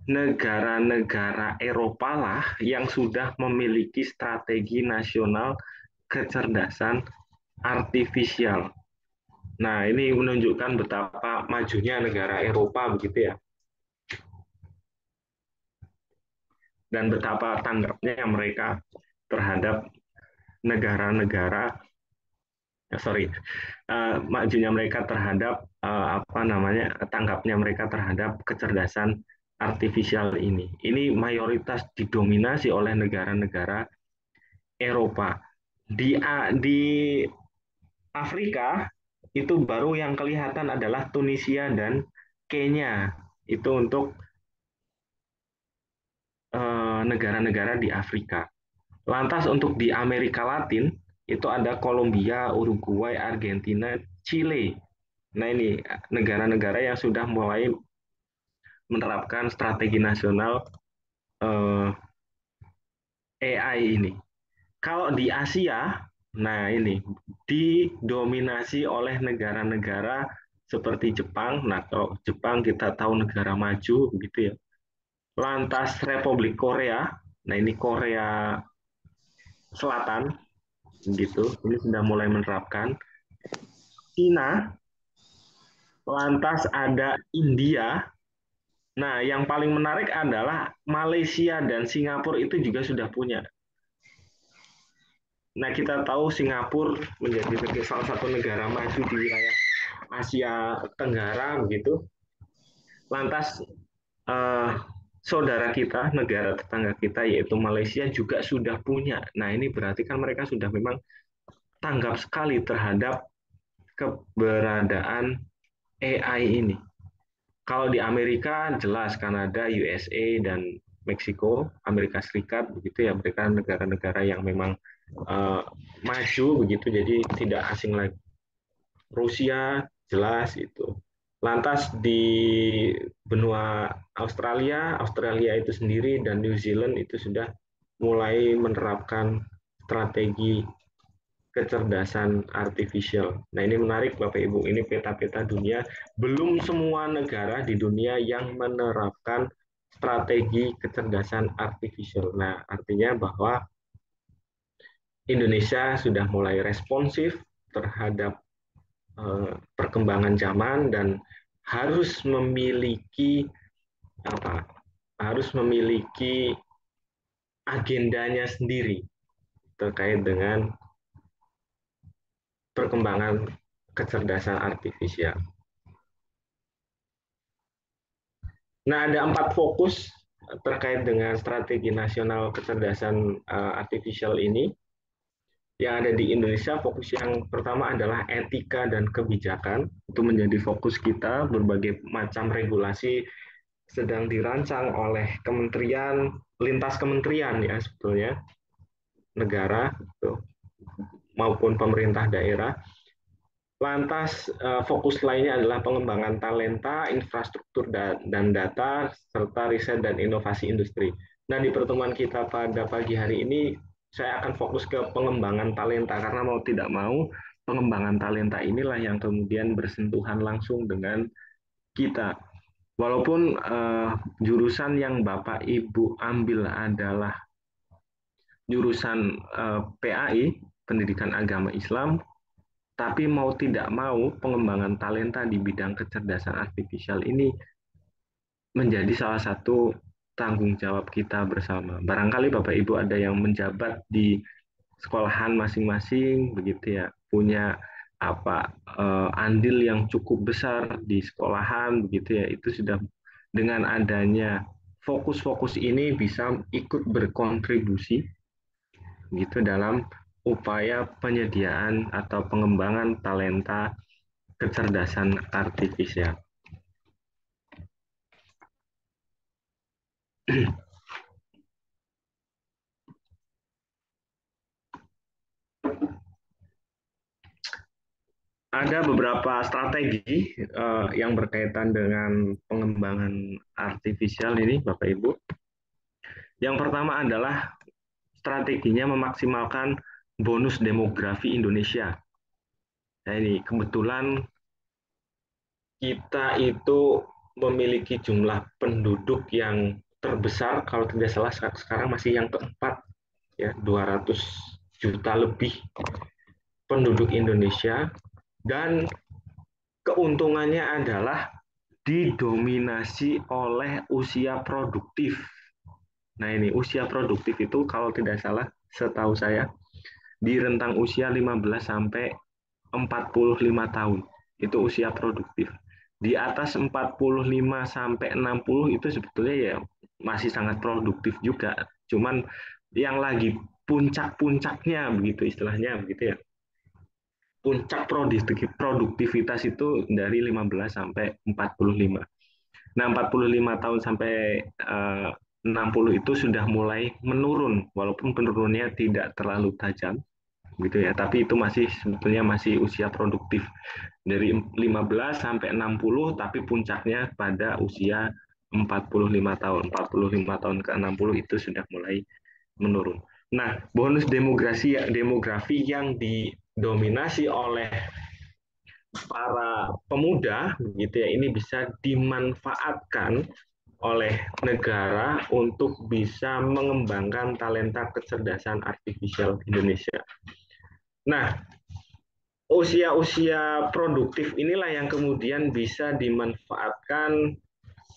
negara-negara Eropa lah yang sudah memiliki strategi nasional kecerdasan artifisial. Nah, ini menunjukkan betapa majunya negara Eropa begitu ya. Dan betapa tanggapnya mereka terhadap negara-negara sorry, majunya mereka terhadap apa namanya, tanggapnya mereka terhadap kecerdasan artifisial ini. Ini mayoritas didominasi oleh negara-negara Eropa. Di Afrika itu baru yang kelihatan adalah Tunisia dan Kenya. Itu untuk negara-negara di Afrika. Lantas untuk di Amerika Latin itu ada Kolombia, Uruguay, Argentina, Chile. Nah ini negara-negara yang sudah mulai menerapkan strategi nasional AI ini. Kalau di Asia, nah ini didominasi oleh negara-negara seperti Jepang. Nah kalau Jepang kita tahu negara maju begitu ya. Lantas Republik Korea, nah ini Korea Selatan gitu, ini sudah mulai menerapkan. Cina, lantas ada India. Nah, yang paling menarik adalah Malaysia dan Singapura itu juga sudah punya. Nah, kita tahu Singapura menjadi salah satu negara maju di wilayah Asia Tenggara begitu. Lantas eh, saudara kita, negara tetangga kita yaitu Malaysia juga sudah punya. Nah, ini berarti kan mereka sudah memang tanggap sekali terhadap keberadaan AI ini. Kalau di Amerika jelas Kanada, USA dan Meksiko, Amerika Serikat begitu ya, mereka negara-negara yang memang maju begitu, jadi tidak asing lagi. Rusia jelas itu. Lantas di benua Australia, Australia itu sendiri dan New Zealand itu sudah mulai menerapkan strategi kecerdasan artifisial. Nah, ini menarik Bapak Ibu, ini peta-peta dunia. Belum semua negara di dunia yang menerapkan strategi kecerdasan artifisial. Nah, artinya bahwa Indonesia sudah mulai responsif terhadap perkembangan zaman dan harus memiliki apa? Harus memiliki agendanya sendiri terkait dengan perkembangan kecerdasan artifisial. Nah, ada 4 fokus terkait dengan strategi nasional kecerdasan artifisial ini. Yang ada di Indonesia, fokus yang pertama adalah etika dan kebijakan. Itu menjadi fokus kita, berbagai macam regulasi sedang dirancang oleh kementerian, lintas kementerian ya sebetulnya, negara gitu, maupun pemerintah daerah. Lantas fokus lainnya adalah pengembangan talenta, infrastruktur dan data, serta riset dan inovasi industri. Nah, di pertemuan kita pada pagi hari ini, saya akan fokus ke pengembangan talenta, karena mau tidak mau, pengembangan talenta inilah yang kemudian bersentuhan langsung dengan kita. Walaupun jurusan yang Bapak Ibu ambil adalah jurusan PAI, Pendidikan Agama Islam, tapi mau tidak mau pengembangan talenta di bidang kecerdasan artifisial ini menjadi salah satu tanggung jawab kita bersama. Barangkali Bapak Ibu ada yang menjabat di sekolahan masing-masing begitu ya, punya andil yang cukup besar di sekolahan begitu ya, itu sudah dengan adanya fokus-fokus ini bisa ikut berkontribusi gitu dalam upaya penyediaan atau pengembangan talenta kecerdasan artifisial. Ada beberapa strategi yang berkaitan dengan pengembangan artifisial ini, Bapak Ibu. Yang pertama adalah strateginya memaksimalkan bonus demografi Indonesia. Nah, ini kebetulan kita itu memiliki jumlah penduduk yang terbesar, kalau tidak salah sekarang masih yang keempat, ya 200 juta lebih penduduk Indonesia, dan keuntungannya adalah didominasi oleh usia produktif. Nah ini usia produktif itu kalau tidak salah setahu saya di rentang usia 15 sampai 45 tahun. Itu usia produktif. Di atas 45 sampai 60 itu sebetulnya ya masih sangat produktif juga. Cuman yang lagi puncak-puncaknya begitu istilahnya begitu ya. Puncak produktivitas itu dari 15 sampai 45. Nah, 45 tahun sampai 60 itu sudah mulai menurun, walaupun penurunannya tidak terlalu tajam, gitu ya. Tapi itu masih sebetulnya masih usia produktif dari 15 sampai 60, tapi puncaknya pada usia 45 tahun. 45 tahun ke 60 itu sudah mulai menurun. Nah, bonus demografi yang didominasi oleh para pemuda gitu ya ini bisa dimanfaatkan oleh negara untuk bisa mengembangkan talenta kecerdasan artifisial Indonesia. Nah, usia-usia produktif inilah yang kemudian bisa dimanfaatkan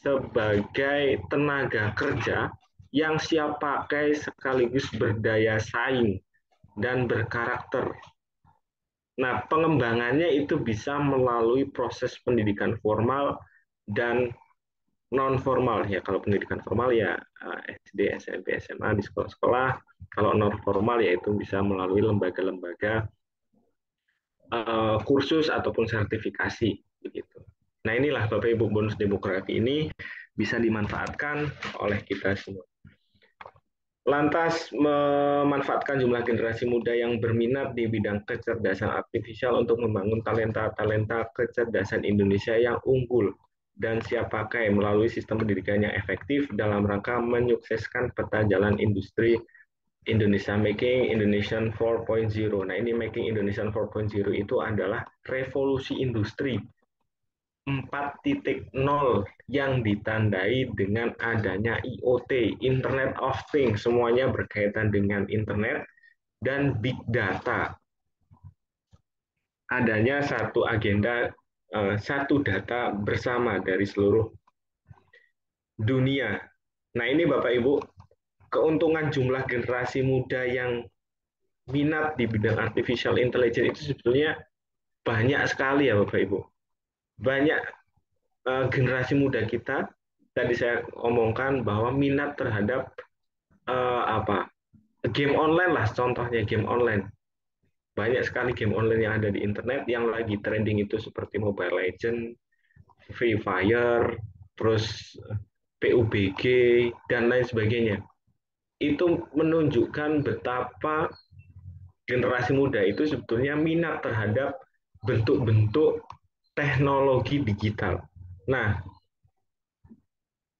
sebagai tenaga kerja yang siap pakai sekaligus berdaya saing dan berkarakter. Nah, pengembangannya itu bisa melalui proses pendidikan formal dan non formal ya. Kalau pendidikan formal ya SD, SMP, SMA di sekolah-sekolah. Kalau non formal ya itu bisa melalui lembaga-lembaga kursus ataupun sertifikasi begitu. Nah, inilah Bapak Ibu bonus demografi ini bisa dimanfaatkan oleh kita semua. Lantas memanfaatkan jumlah generasi muda yang berminat di bidang kecerdasan artifisial untuk membangun talenta-talenta kecerdasan Indonesia yang unggul dan siap pakai melalui sistem pendidikan yang efektif dalam rangka menyukseskan peta jalan industri Indonesia Making Indonesian 4.0. Nah, ini Making Indonesian 4.0 itu adalah revolusi industri 4.0 yang ditandai dengan adanya IoT, Internet of Things, semuanya berkaitan dengan internet dan big data. Adanya satu agenda, satu data bersama dari seluruh dunia. Nah, ini Bapak Ibu, keuntungan jumlah generasi muda yang minat di bidang artificial intelligence itu sebetulnya banyak sekali ya Bapak Ibu. Banyak generasi muda kita tadi saya omongkan bahwa minat terhadap apa game online lah, contohnya game online. Banyak sekali game online yang ada di internet yang lagi trending itu seperti Mobile Legends, Free Fire, terus PUBG dan lain sebagainya. Itu menunjukkan betapa generasi muda itu sebetulnya minat terhadap bentuk-bentuk teknologi digital. Nah,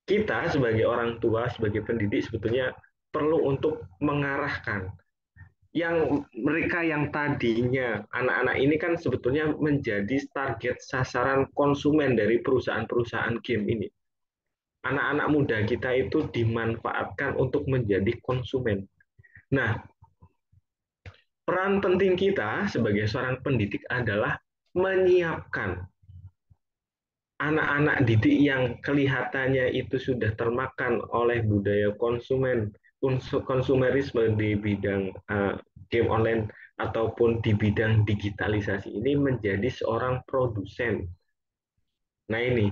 kita sebagai orang tua, sebagai pendidik sebetulnya perlu untuk mengarahkan yang mereka yang tadinya anak-anak ini kan sebetulnya menjadi target sasaran konsumen dari perusahaan-perusahaan game ini. Anak-anak muda kita itu dimanfaatkan untuk menjadi konsumen. Nah, peran penting kita sebagai seorang pendidik adalah menyiapkan anak-anak didik yang kelihatannya itu sudah termakan oleh budaya konsumerisme di bidang game online ataupun di bidang digitalisasi ini menjadi seorang produsen. Nah, ini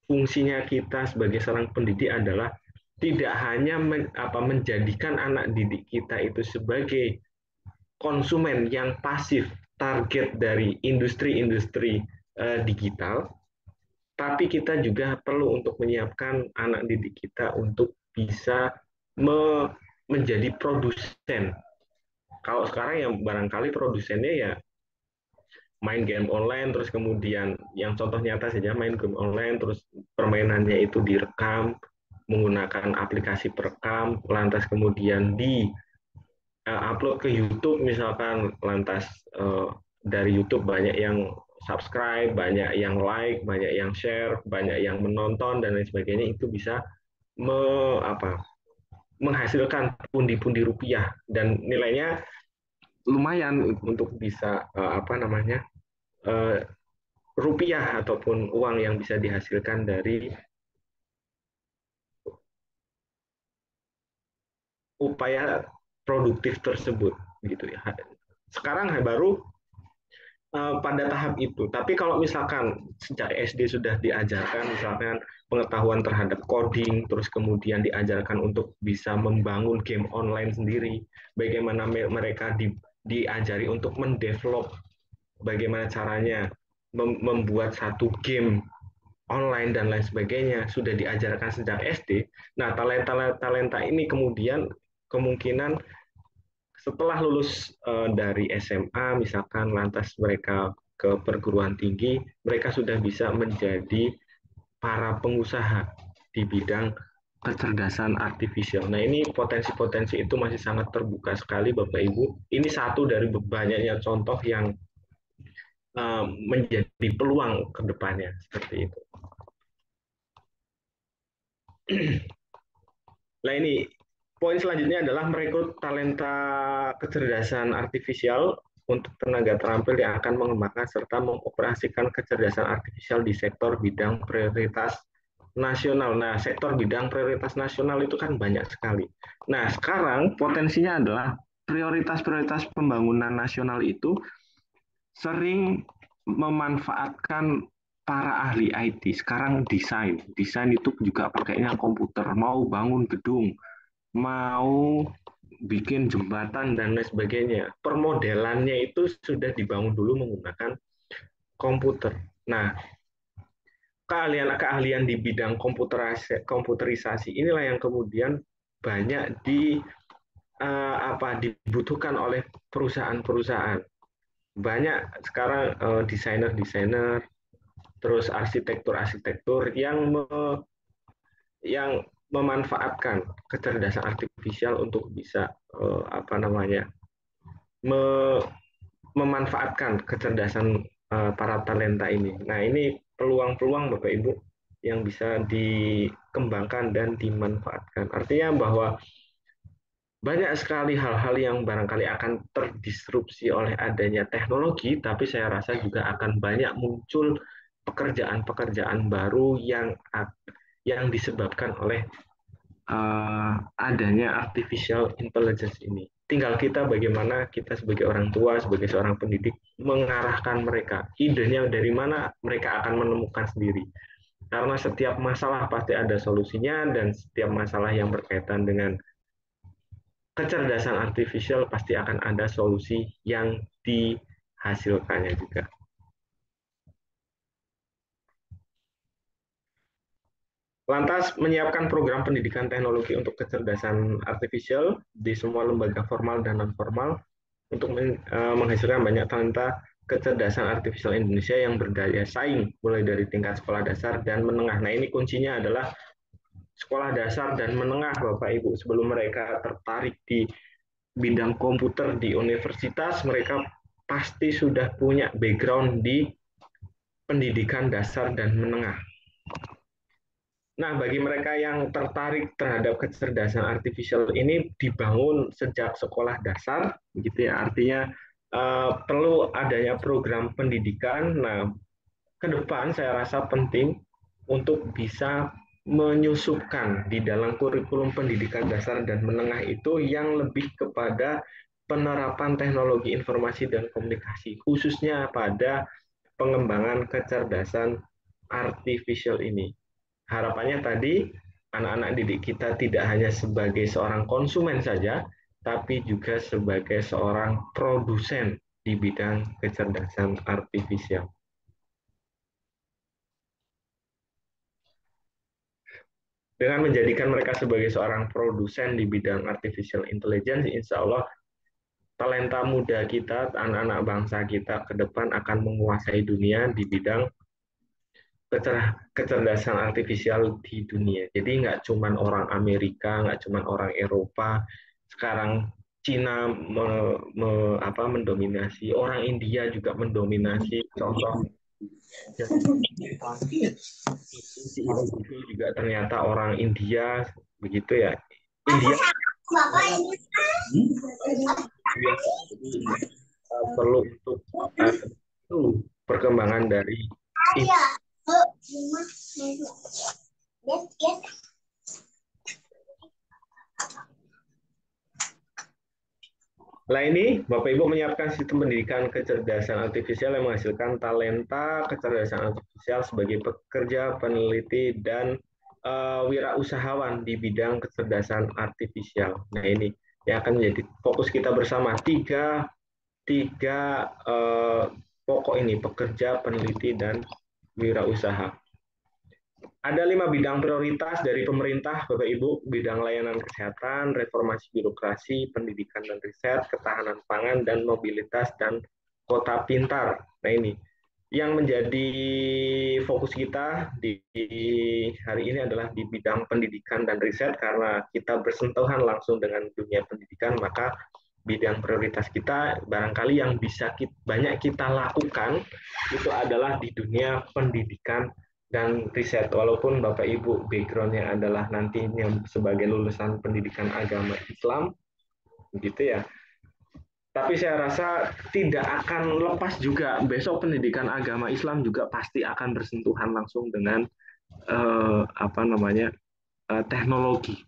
fungsinya kita sebagai seorang pendidik adalah tidak hanya menjadikan anak didik kita itu sebagai konsumen yang pasif target dari industri-industri digital, tapi kita juga perlu untuk menyiapkan anak didik kita untuk bisa menjadi produsen. Kalau sekarang yang barangkali produsennya ya main game online, terus kemudian yang contoh nyata saja main game online, terus permainannya itu direkam menggunakan aplikasi perekam, lantas kemudian di upload ke YouTube misalkan, lantas dari YouTube banyak yang subscribe, banyak yang like, banyak yang share, banyak yang menonton dan lain sebagainya, itu bisa me, apa, menghasilkan pundi-pundi rupiah dan nilainya lumayan untuk bisa rupiah ataupun uang yang bisa dihasilkan dari upaya produktif tersebut gitu ya. Sekarang baru pada tahap itu. Tapi kalau misalkan sejak SD sudah diajarkan, misalkan pengetahuan terhadap coding, terus kemudian diajarkan untuk bisa membangun game online sendiri, bagaimana mereka diajari untuk mendevelop, bagaimana caranya membuat satu game online dan lain sebagainya, sudah diajarkan sejak SD. Nah, talenta ini kemudian kemungkinan setelah lulus dari SMA misalkan lantas mereka ke perguruan tinggi, mereka sudah bisa menjadi para pengusaha di bidang kecerdasan artifisial. Nah, ini potensi-potensi itu masih sangat terbuka sekali Bapak Ibu. Ini satu dari banyaknya contoh yang menjadi peluang ke depannya seperti itu. Nah, ini poin selanjutnya adalah merekrut talenta kecerdasan artifisial untuk tenaga terampil yang akan mengembangkan serta mengoperasikan kecerdasan artifisial di sektor bidang prioritas nasional. Nah, sektor bidang prioritas nasional itu kan banyak sekali. Nah, sekarang potensinya adalah prioritas-prioritas pembangunan nasional itu sering memanfaatkan para ahli IT. Sekarang desain itu juga pakainya komputer. Mau bangun gedung, mau bikin jembatan dan lain sebagainya. Permodelannya itu sudah dibangun dulu menggunakan komputer. Nah, keahlian-keahlian di bidang komputerisasi inilah yang kemudian banyak dibutuhkan oleh perusahaan-perusahaan. Banyak sekarang desainer-desainer, terus arsitektur-arsitektur yang memanfaatkan kecerdasan artifisial untuk bisa memanfaatkan kecerdasan para talenta ini. Nah, ini peluang-peluang Bapak Ibu yang bisa dikembangkan dan dimanfaatkan. Artinya bahwa banyak sekali hal-hal yang barangkali akan terdisrupsi oleh adanya teknologi, tapi saya rasa juga akan banyak muncul pekerjaan-pekerjaan baru yang disebabkan oleh adanya artificial intelligence ini. Tinggal kita bagaimana kita sebagai orang tua, sebagai seorang pendidik, mengarahkan mereka. Idenya dari mana mereka akan menemukan sendiri. Karena setiap masalah pasti ada solusinya, dan setiap masalah yang berkaitan dengan kecerdasan artificial pasti akan ada solusi yang dihasilkannya juga. Lantas menyiapkan program pendidikan teknologi untuk kecerdasan artificial di semua lembaga formal dan non formal untuk menghasilkan banyak talenta kecerdasan artificial Indonesia yang berdaya saing mulai dari tingkat sekolah dasar dan menengah. Nah, ini kuncinya adalah sekolah dasar dan menengah Bapak Ibu. Sebelum mereka tertarik di bidang komputer di universitas, mereka pasti sudah punya background di pendidikan dasar dan menengah. Nah, bagi mereka yang tertarik terhadap kecerdasan artifisial ini dibangun sejak sekolah dasar, gitu ya. Artinya perlu adanya program pendidikan. Nah, ke depan saya rasa penting untuk bisa menyusupkan di dalam kurikulum pendidikan dasar dan menengah itu yang lebih kepada penerapan teknologi informasi dan komunikasi, khususnya pada pengembangan kecerdasan artificial ini. Harapannya tadi anak-anak didik kita tidak hanya sebagai seorang konsumen saja, tapi juga sebagai seorang produsen di bidang kecerdasan artifisial. Dengan menjadikan mereka sebagai seorang produsen di bidang artificial intelligence, insya Allah talenta muda kita, anak-anak bangsa kita ke depan akan menguasai dunia di bidang kecerdasan artifisial di dunia. Jadi nggak cuma orang Amerika, nggak cuma orang Eropa. Sekarang Cina mendominasi, orang India juga mendominasi. Contoh, itu juga ternyata orang India, begitu ya. India perlu untuk perkembangan dari Nah ini Bapak Ibu menyiapkan sistem pendidikan kecerdasan artifisial yang menghasilkan talenta kecerdasan artifisial sebagai pekerja, peneliti, dan wirausahawan di bidang kecerdasan artifisial. Nah ini yang akan menjadi fokus kita bersama tiga tiga pokok ini, pekerja, peneliti, dan wirausaha. Ada 5 bidang prioritas dari pemerintah, Bapak Ibu, bidang layanan kesehatan, reformasi birokrasi, pendidikan dan riset, ketahanan pangan, dan mobilitas dan kota pintar. Nah ini, yang menjadi fokus kita di hari ini adalah di bidang pendidikan dan riset, karena kita bersentuhan langsung dengan dunia pendidikan, maka bidang prioritas kita barangkali yang bisa banyak kita lakukan itu adalah di dunia pendidikan dan riset. Walaupun Bapak Ibu backgroundnya adalah nantinya sebagai lulusan pendidikan agama Islam, gitu ya. Tapi saya rasa tidak akan lepas juga besok pendidikan agama Islam juga pasti akan bersentuhan langsung dengan teknologi.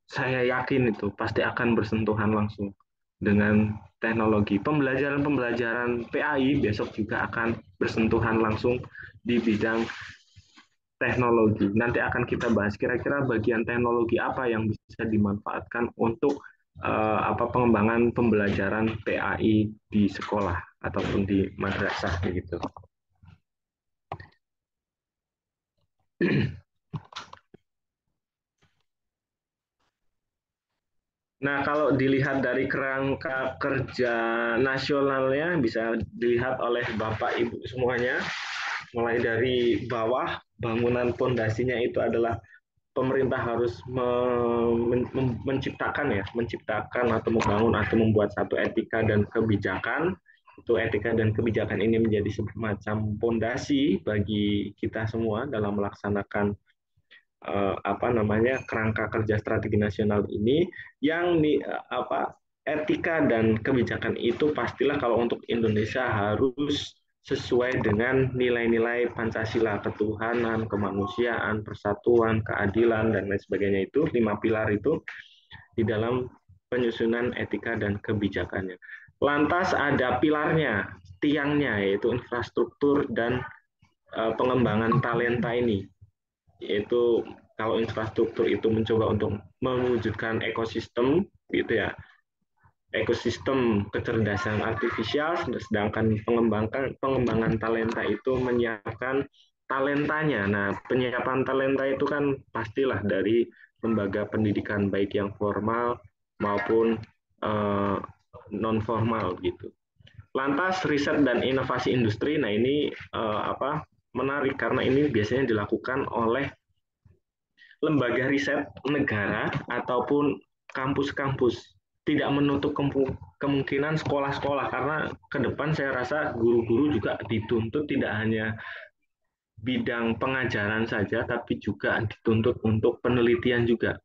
Saya yakin itu pasti akan bersentuhan langsung dengan teknologi. Pembelajaran PAI besok juga akan bersentuhan langsung di bidang teknologi. Nanti akan kita bahas kira-kira bagian teknologi apa yang bisa dimanfaatkan untuk pengembangan pembelajaran PAI di sekolah ataupun di madrasah begitu. Nah, kalau dilihat dari kerangka kerja nasionalnya bisa dilihat oleh Bapak Ibu semuanya, mulai dari bawah, bangunan pondasinya itu adalah pemerintah harus menciptakan atau membangun atau membuat satu etika dan kebijakan. Itu etika dan kebijakan ini menjadi semacam pondasi bagi kita semua dalam melaksanakan kerangka kerja strategi nasional ini, yang etika dan kebijakan itu pastilah kalau untuk Indonesia harus sesuai dengan nilai-nilai Pancasila, ketuhanan, kemanusiaan, persatuan, keadilan, dan lain sebagainya. Itu 5 pilar itu di dalam penyusunan etika dan kebijakannya. Lantas ada pilarnya, tiangnya, yaitu infrastruktur dan pengembangan talenta ini, yaitu kalau infrastruktur itu mencoba untuk mewujudkan ekosistem gitu ya, ekosistem kecerdasan artifisial, sedangkan pengembangan talenta itu menyiapkan talentanya. Nah, penyiapan talenta itu kan pastilah dari lembaga pendidikan baik yang formal maupun non formal gitu. Lantas riset dan inovasi industri, nah ini menarik karena ini biasanya dilakukan oleh lembaga riset negara ataupun kampus-kampus. Tidak menutup kemungkinan sekolah-sekolah, karena ke depan saya rasa guru-guru juga dituntut tidak hanya bidang pengajaran saja, tapi juga dituntut untuk penelitian juga.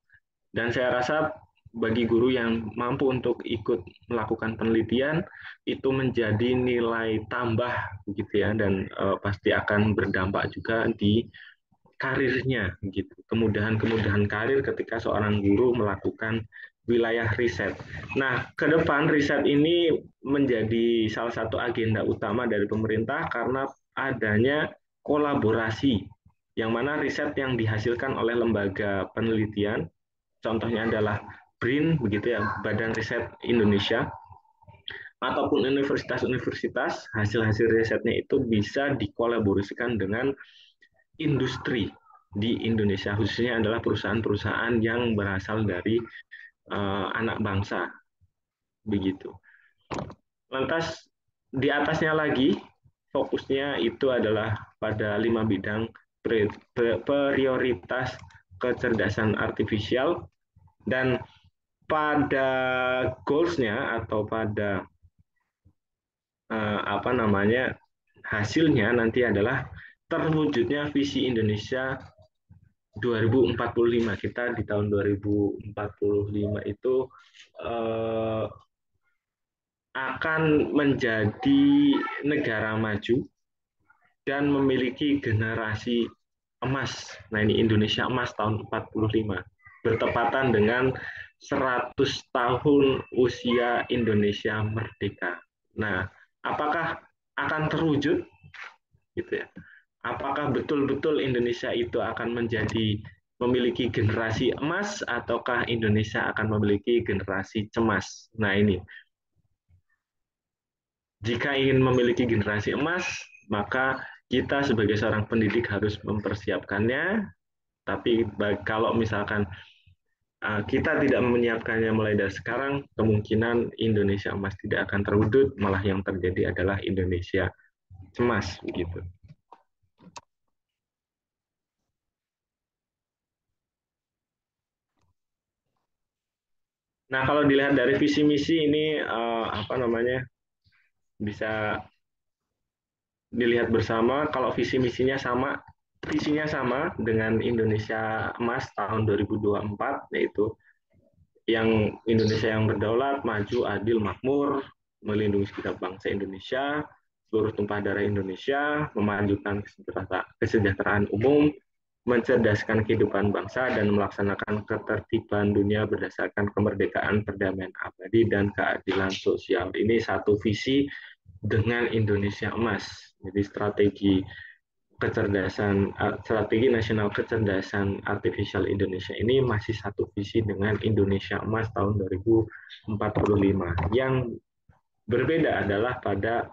Dan saya rasa bagi guru yang mampu untuk ikut melakukan penelitian itu menjadi nilai tambah begitu ya, dan pasti akan berdampak juga di karirnya gitu. Kemudahan-kemudahan karir ketika seorang guru melakukan wilayah riset. Nah, ke depan riset ini menjadi salah satu agenda utama dari pemerintah karena adanya kolaborasi, yang mana riset yang dihasilkan oleh lembaga penelitian, contohnya adalah BRIN begitu ya, Badan Riset Indonesia, ataupun universitas-universitas, hasil-hasil risetnya itu bisa dikolaborasikan dengan industri di Indonesia, khususnya adalah perusahaan-perusahaan yang berasal dari anak bangsa begitu. Lantas di atasnya lagi fokusnya itu adalah pada 5 bidang prioritas kecerdasan artifisial, dan pada goals-nya atau pada hasilnya nanti adalah terwujudnya visi Indonesia 2045. Kita di tahun 2045 itu akan menjadi negara maju dan memiliki generasi emas. Nah, ini Indonesia emas tahun 45. Bertepatan dengan 100 tahun usia Indonesia merdeka. Nah, apakah akan terwujud? Gitu ya. Apakah betul-betul Indonesia itu akan memiliki generasi emas ataukah Indonesia akan memiliki generasi cemas? Nah, ini. Jika ingin memiliki generasi emas, maka kita sebagai seorang pendidik harus mempersiapkannya. Tapi kalau misalkan kita tidak menyiapkannya mulai dari sekarang, kemungkinan Indonesia emas tidak akan terwujud, malah yang terjadi adalah Indonesia cemas begitu. Nah, kalau dilihat dari visi misi ini bisa dilihat bersama. Kalau visi misinya sama dengan Indonesia Emas tahun 2024, yaitu yang Indonesia yang berdaulat, maju, adil, makmur, melindungi segenap bangsa Indonesia, seluruh tumpah darah Indonesia, memajukan kesejahteraan umum, mencerdaskan kehidupan bangsa, dan melaksanakan ketertiban dunia berdasarkan kemerdekaan, perdamaian abadi, dan keadilan sosial. Ini satu visi dengan Indonesia Emas. Jadi strategi nasional kecerdasan artificial Indonesia ini masih satu visi dengan Indonesia Emas tahun 2045. Yang berbeda adalah pada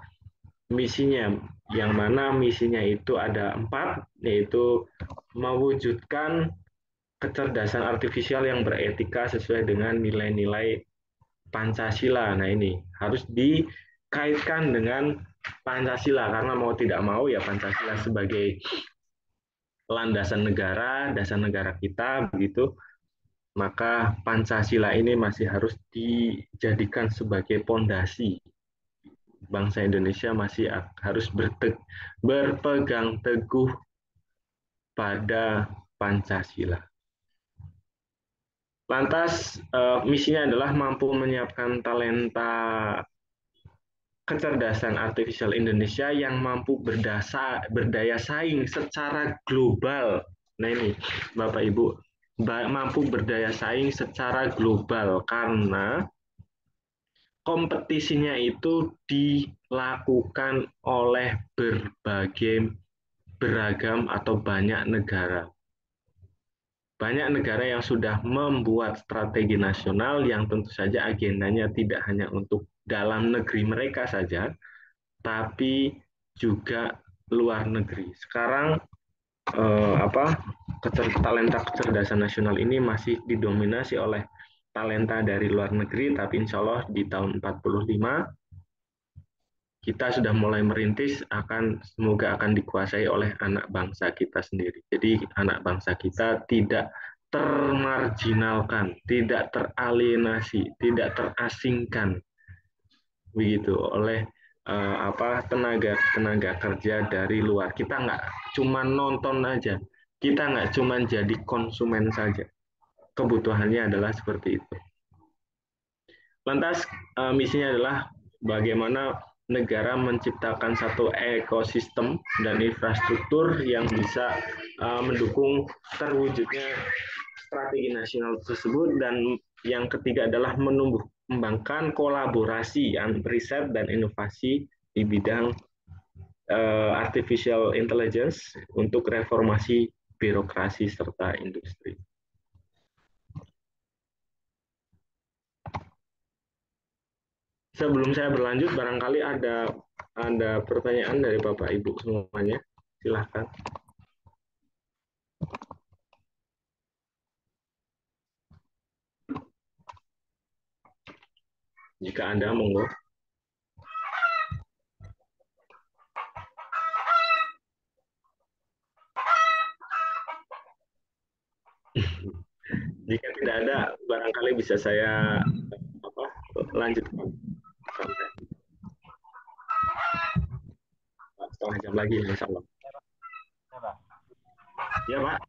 misinya, yang mana misinya itu ada 4, yaitu mewujudkan kecerdasan artifisial yang beretika sesuai dengan nilai-nilai Pancasila. Nah, ini harus dikaitkan dengan Pancasila, karena mau tidak mau ya Pancasila sebagai landasan negara, dasar negara kita begitu, maka Pancasila ini masih harus dijadikan sebagai pondasi. Bangsa Indonesia masih harus berpegang teguh pada Pancasila. Lantas misinya adalah mampu menyiapkan talenta kecerdasan artificial Indonesia yang mampu berdaya saing secara global. Nah ini, Bapak Ibu, mampu berdaya saing secara global karena kompetisinya itu dilakukan oleh beragam atau banyak negara. Banyak negara yang sudah membuat strategi nasional yang tentu saja agendanya tidak hanya untuk dalam negeri mereka saja, tapi juga luar negeri. Sekarang talenta kecerdasan nasional ini masih didominasi oleh talenta dari luar negeri, tapi insya Allah di tahun 45 kita sudah mulai merintis semoga akan dikuasai oleh anak bangsa kita sendiri. Jadi anak bangsa kita tidak termarginalkan, tidak teralienasi, tidak terasingkan begitu oleh tenaga kerja dari luar. Kita nggak cuma nonton aja, kita nggak cuma jadi konsumen saja. Kebutuhannya adalah seperti itu. Lantas misinya adalah bagaimana negara menciptakan satu ekosistem dan infrastruktur yang bisa mendukung terwujudnya strategi nasional tersebut, dan yang ketiga adalah mengembangkan kolaborasi riset dan inovasi di bidang artificial intelligence untuk reformasi birokrasi serta industri. Sebelum saya berlanjut, barangkali ada pertanyaan dari Bapak Ibu semuanya. Silahkan. Jika Anda monggo. Jika tidak ada, barangkali bisa saya lanjutkan sampai setengah jam lagi, insya Allah. Ya, Pak.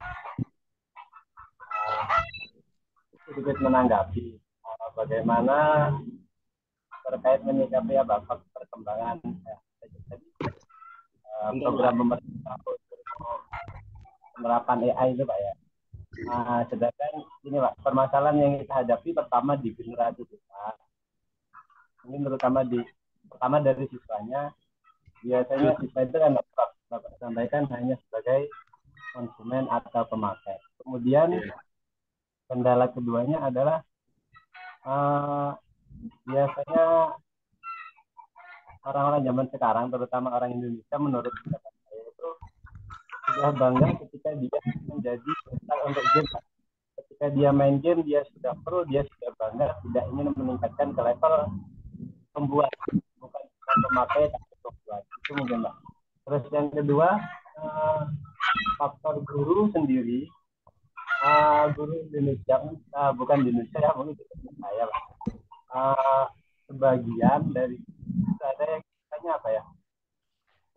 Sedikit menanggapi bagaimana terkait menyikapi perkembangan program pemerintah penerapan AI itu, Pak ya. Sedangkan ini Pak, permasalahan yang kita hadapi pertama di generasi kita, mungkin pertama dari siswanya. Biasanya siswa itu kan Bapak sampaikan hanya sebagai konsumen atau pemakai. Kemudian kendala keduanya adalah biasanya orang-orang zaman sekarang, terutama orang Indonesia, menurut pendapat saya itu sudah bangga ketika dia menjadi besar untuk game. Ketika dia main game, dia sudah pro, dia sudah bangga, tidak ingin meningkatkan ke level pembuat, bukan pemakai tapi pembuat. Itu mungkin Pak. Terus yang kedua, faktor guru sendiri. Guru Indonesia, bukan di Indonesia ya, mungkin di saya Pak. Sebagian dari ada yang katanya apa ya,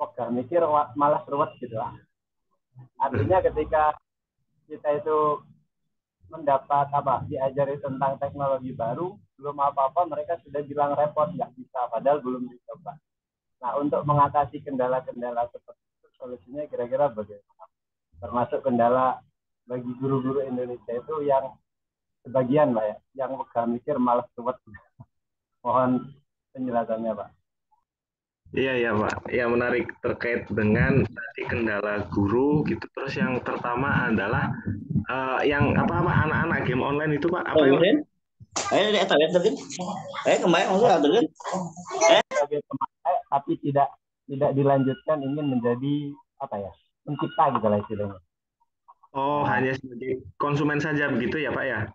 gak mikir, malas ruwet gitu lah. Artinya ketika kita itu mendapat diajari tentang teknologi baru, belum apa-apa mereka sudah bilang repot, nggak bisa, padahal belum dicoba. Nah, untuk mengatasi kendala-kendala seperti itu, solusinya kira-kira bagaimana? Termasuk kendala bagi guru-guru Indonesia itu yang sebagian Pak ya, yang gak mikir, malas ruwet. Mohon penjelasannya Pak. Iya Pak, ya menarik terkait dengan tadi kendala guru gitu. Terus yang pertama adalah yang anak-anak game online itu Pak, apa yang Lihat terus. Kemarin maksudnya terus. Sebagai pemakai tapi tidak dilanjutkan, ingin menjadi pencipta gitu lah istilahnya. Oh, hanya sebagai konsumen saja begitu ya Pak ya?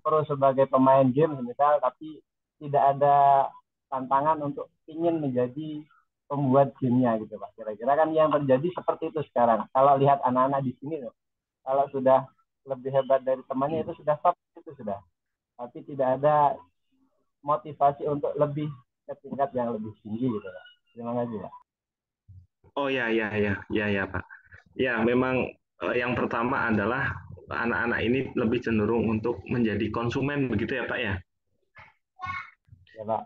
Perlu sebagai pemain game misal, tapi tidak ada tantangan untuk ingin menjadi pembuat gamenya gitu Pak. Kira-kira kan yang terjadi seperti itu sekarang. Kalau lihat anak-anak di sini tuh, kalau sudah lebih hebat dari temannya itu sudah top, itu sudah. Tapi tidak ada motivasi untuk lebih ke tingkat yang lebih tinggi gitu Pak. Terima kasih Pak. Oh ya Pak. Ya memang yang pertama adalah anak-anak ini lebih cenderung untuk menjadi konsumen begitu ya Pak ya? Ya Pak.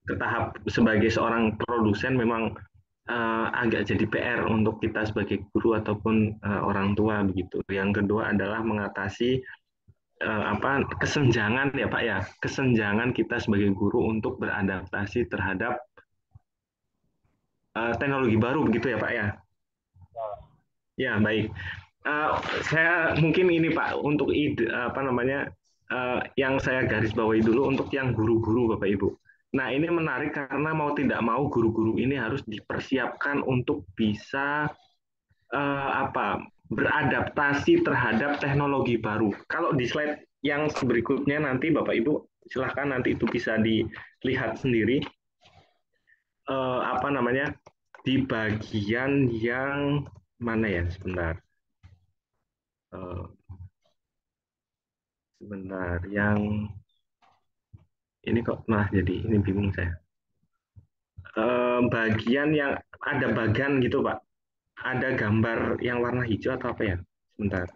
Ke tahap sebagai seorang produsen memang agak jadi PR untuk kita sebagai guru ataupun orang tua begitu. Yang kedua adalah mengatasi kesenjangan ya Pak ya, kesenjangan kita sebagai guru untuk beradaptasi terhadap teknologi baru begitu ya Pak ya. Ya baik. Saya mungkin ini Pak untuk ide yang saya garis bawahi dulu untuk yang guru-guru Bapak Ibu. Nah, ini menarik karena mau tidak mau guru-guru ini harus dipersiapkan untuk bisa beradaptasi terhadap teknologi baru. Kalau di slide yang berikutnya nanti Bapak Ibu silahkan nanti itu bisa dilihat sendiri di bagian yang mana ya, sebentar yang ini kok jadi ini bingung saya. Bagian yang ada bagan gitu Pak, ada gambar yang warna hijau atau apa ya, sebentar.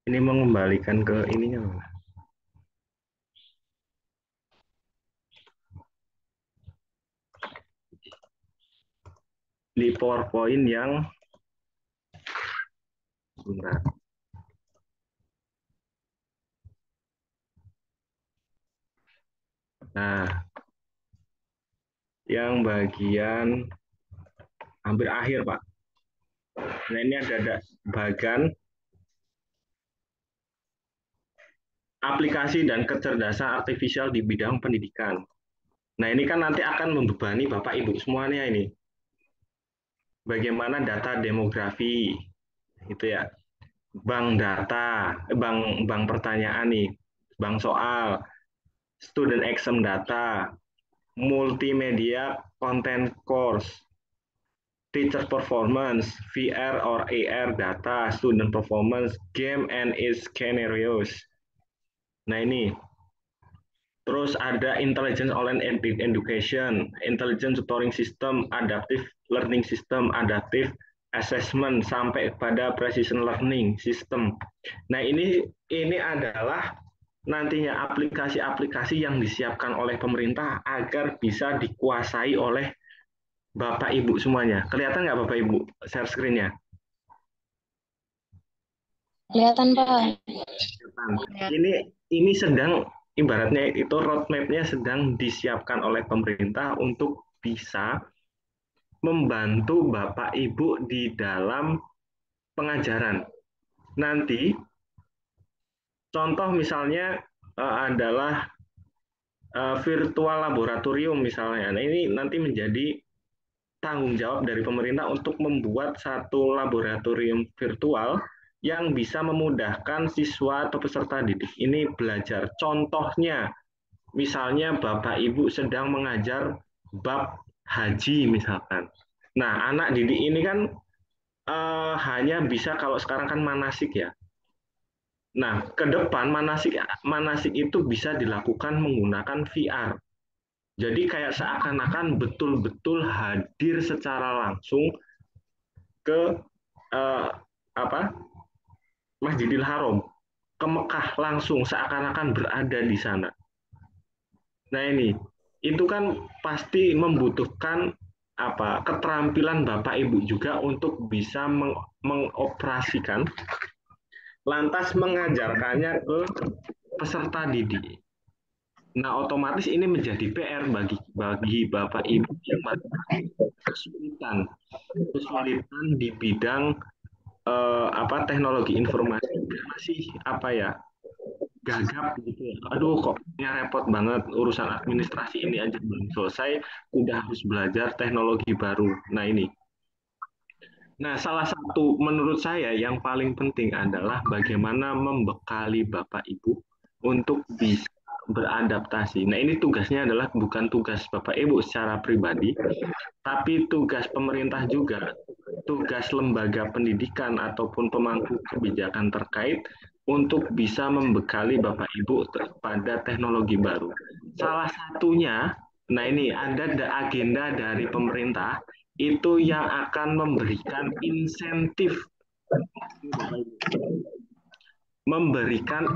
Ini mengembalikan ke ininya Pak. Di PowerPoint yang sebentar. Nah, yang bagian hampir akhir Pak. Nah, ini ada bagan aplikasi dan kecerdasan artifisial di bidang pendidikan. Nah, ini kan nanti akan membebani Bapak Ibu semuanya ini. Bagaimana data demografi, gitu ya. Bank data, bank pertanyaan nih, bank soal, student exam data, multimedia content course, teacher performance, VR or AR data, student performance, game and its scenarios. Nah ini. Terus ada intelligence online education, intelligence tutoring system, adaptive learning system, adaptive assessment sampai pada precision learning system. Nah, ini adalah nantinya aplikasi-aplikasi yang disiapkan oleh pemerintah agar bisa dikuasai oleh Bapak Ibu semuanya. Kelihatan nggak Bapak Ibu share screen-nya? Kelihatan, Pak. Kelihatan. Ini sedang ibaratnya itu roadmap-nya sedang disiapkan oleh pemerintah untuk bisa membantu Bapak Ibu di dalam pengajaran. Nanti contoh misalnya adalah virtual laboratorium misalnya. Nah, ini nanti menjadi tanggung jawab dari pemerintah untuk membuat satu laboratorium virtual yang bisa memudahkan siswa atau peserta didik ini belajar. Contohnya, misalnya Bapak Ibu sedang mengajar bab haji misalkan. Nah, anak didik ini kan hanya bisa kalau sekarang kan manasik ya. Nah, ke depan manasik manasik itu bisa dilakukan menggunakan VR. Jadi kayak seakan-akan betul-betul hadir secara langsung ke eh, apa Masjidil Haram, ke Mekah langsung seakan-akan berada di sana. Nah ini, itu kan pasti membutuhkan keterampilan Bapak Ibu juga untuk bisa mengoperasikan, lantas mengajarkannya ke peserta didik. Nah, otomatis ini menjadi PR bagi Bapak Ibu yang kesulitan di bidang teknologi informasi masih gagap gitu ya. Aduh kok repot banget urusan administrasi ini aja belum selesai, udah harus belajar teknologi baru. Nah ini. Nah, salah satu menurut saya yang paling penting adalah bagaimana membekali Bapak Ibu untuk bisa beradaptasi. Nah, ini tugasnya adalah bukan tugas Bapak Ibu secara pribadi, tapi tugas pemerintah juga, tugas lembaga pendidikan ataupun pemangku kebijakan terkait untuk bisa membekali Bapak Ibu pada teknologi baru. Salah satunya, nah ini ada agenda dari pemerintah itu yang akan memberikan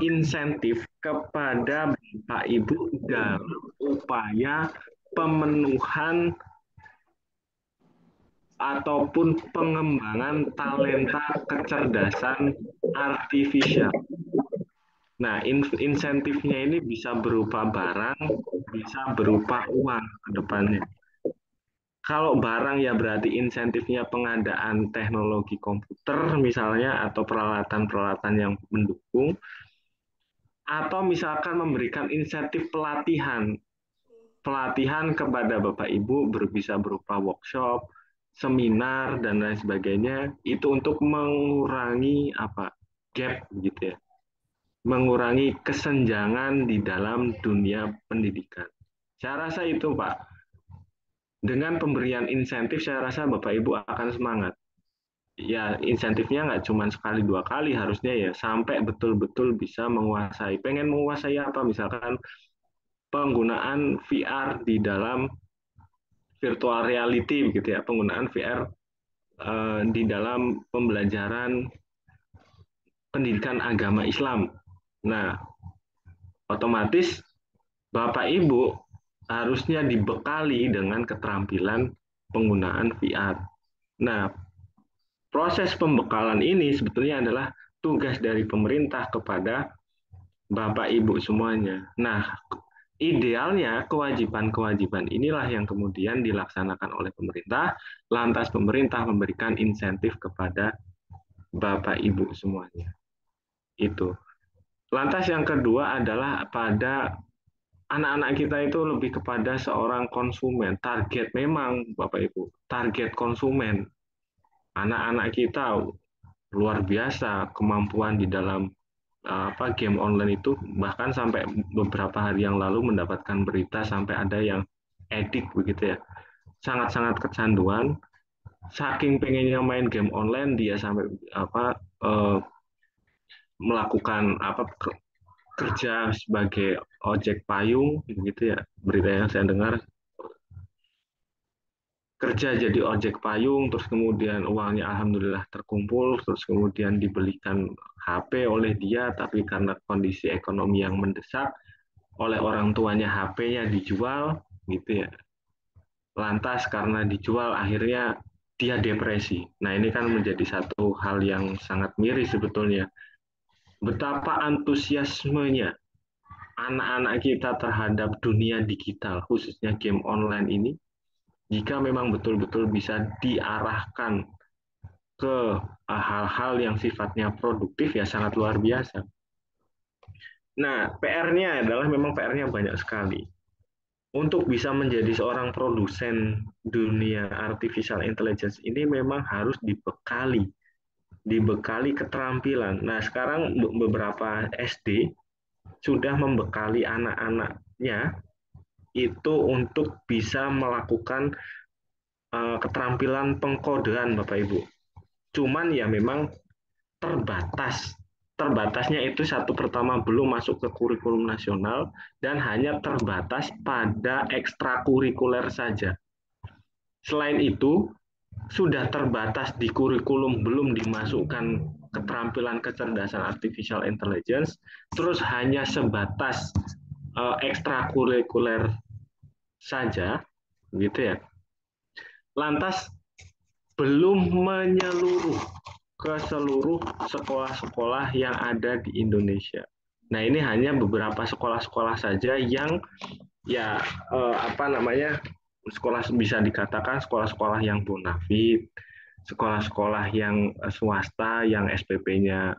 insentif kepada Bapak Ibu dalam upaya pemenuhan ataupun pengembangan talenta kecerdasan artifisial. Nah, insentifnya ini bisa berupa barang, bisa berupa uang ke depannya. Kalau barang ya berarti insentifnya pengadaan teknologi komputer misalnya atau peralatan-peralatan yang mendukung, atau misalkan memberikan insentif pelatihan kepada Bapak Ibu bisa berupa workshop, seminar dan lain sebagainya itu untuk mengurangi gap gitu ya. Mengurangi kesenjangan di dalam dunia pendidikan. Saya rasa itu Pak. Dengan pemberian insentif saya rasa Bapak Ibu akan semangat. Ya insentifnya nggak cuma sekali dua kali harusnya ya sampai betul-betul bisa menguasai. Pengen menguasai apa misalkan penggunaan VR di dalam virtual reality gitu ya, penggunaan VR di dalam pembelajaran pendidikan agama Islam. Nah, otomatis Bapak Ibu harusnya dibekali dengan keterampilan penggunaan VR. Nah, proses pembekalan ini sebetulnya adalah tugas dari pemerintah kepada Bapak Ibu semuanya. Nah, idealnya kewajiban-kewajiban inilah yang kemudian dilaksanakan oleh pemerintah, lantas pemerintah memberikan insentif kepada Bapak Ibu semuanya. Itu. Lantas yang kedua adalah pada anak-anak kita itu lebih kepada seorang konsumen. Target memang Bapak Ibu, target konsumen. Anak-anak kita luar biasa kemampuan di dalam game online itu, bahkan sampai beberapa hari yang lalu mendapatkan berita sampai ada yang edik begitu ya, sangat-sangat kecanduan, saking pengennya main game online dia sampai melakukan kerja sebagai ojek payung begitu ya, berita yang saya dengar, kerja jadi ojek payung terus kemudian uangnya alhamdulillah terkumpul terus kemudian dibelikan HP oleh dia, tapi karena kondisi ekonomi yang mendesak, oleh orang tuanya HP-nya dijual, gitu ya. Lantas karena dijual akhirnya dia depresi. Nah ini kan menjadi satu hal yang sangat miris sebetulnya. Betapa antusiasmenya anak-anak kita terhadap dunia digital, khususnya game online ini, jika memang betul-betul bisa diarahkan ke hal-hal yang sifatnya produktif ya sangat luar biasa. Nah, PR-nya adalah memang PR-nya banyak sekali. Untuk bisa menjadi seorang produsen dunia artificial intelligence ini memang harus dibekali keterampilan. Nah, sekarang beberapa SD sudah membekali anak-anaknya itu untuk bisa melakukan keterampilan pengkodean, Bapak Ibu. Cuman ya memang terbatas. Terbatasnya itu satu, pertama belum masuk ke kurikulum nasional dan hanya terbatas pada ekstrakurikuler saja. Selain itu, sudah terbatas di kurikulum, belum dimasukkan keterampilan kecerdasan artificial intelligence, terus hanya sebatas ekstrakurikuler saja, gitu ya. Lantas belum menyeluruh ke seluruh sekolah-sekolah yang ada di Indonesia. Nah, ini hanya beberapa sekolah-sekolah saja yang ya sekolah, bisa dikatakan sekolah-sekolah yang bonafit, sekolah-sekolah yang swasta yang SPP-nya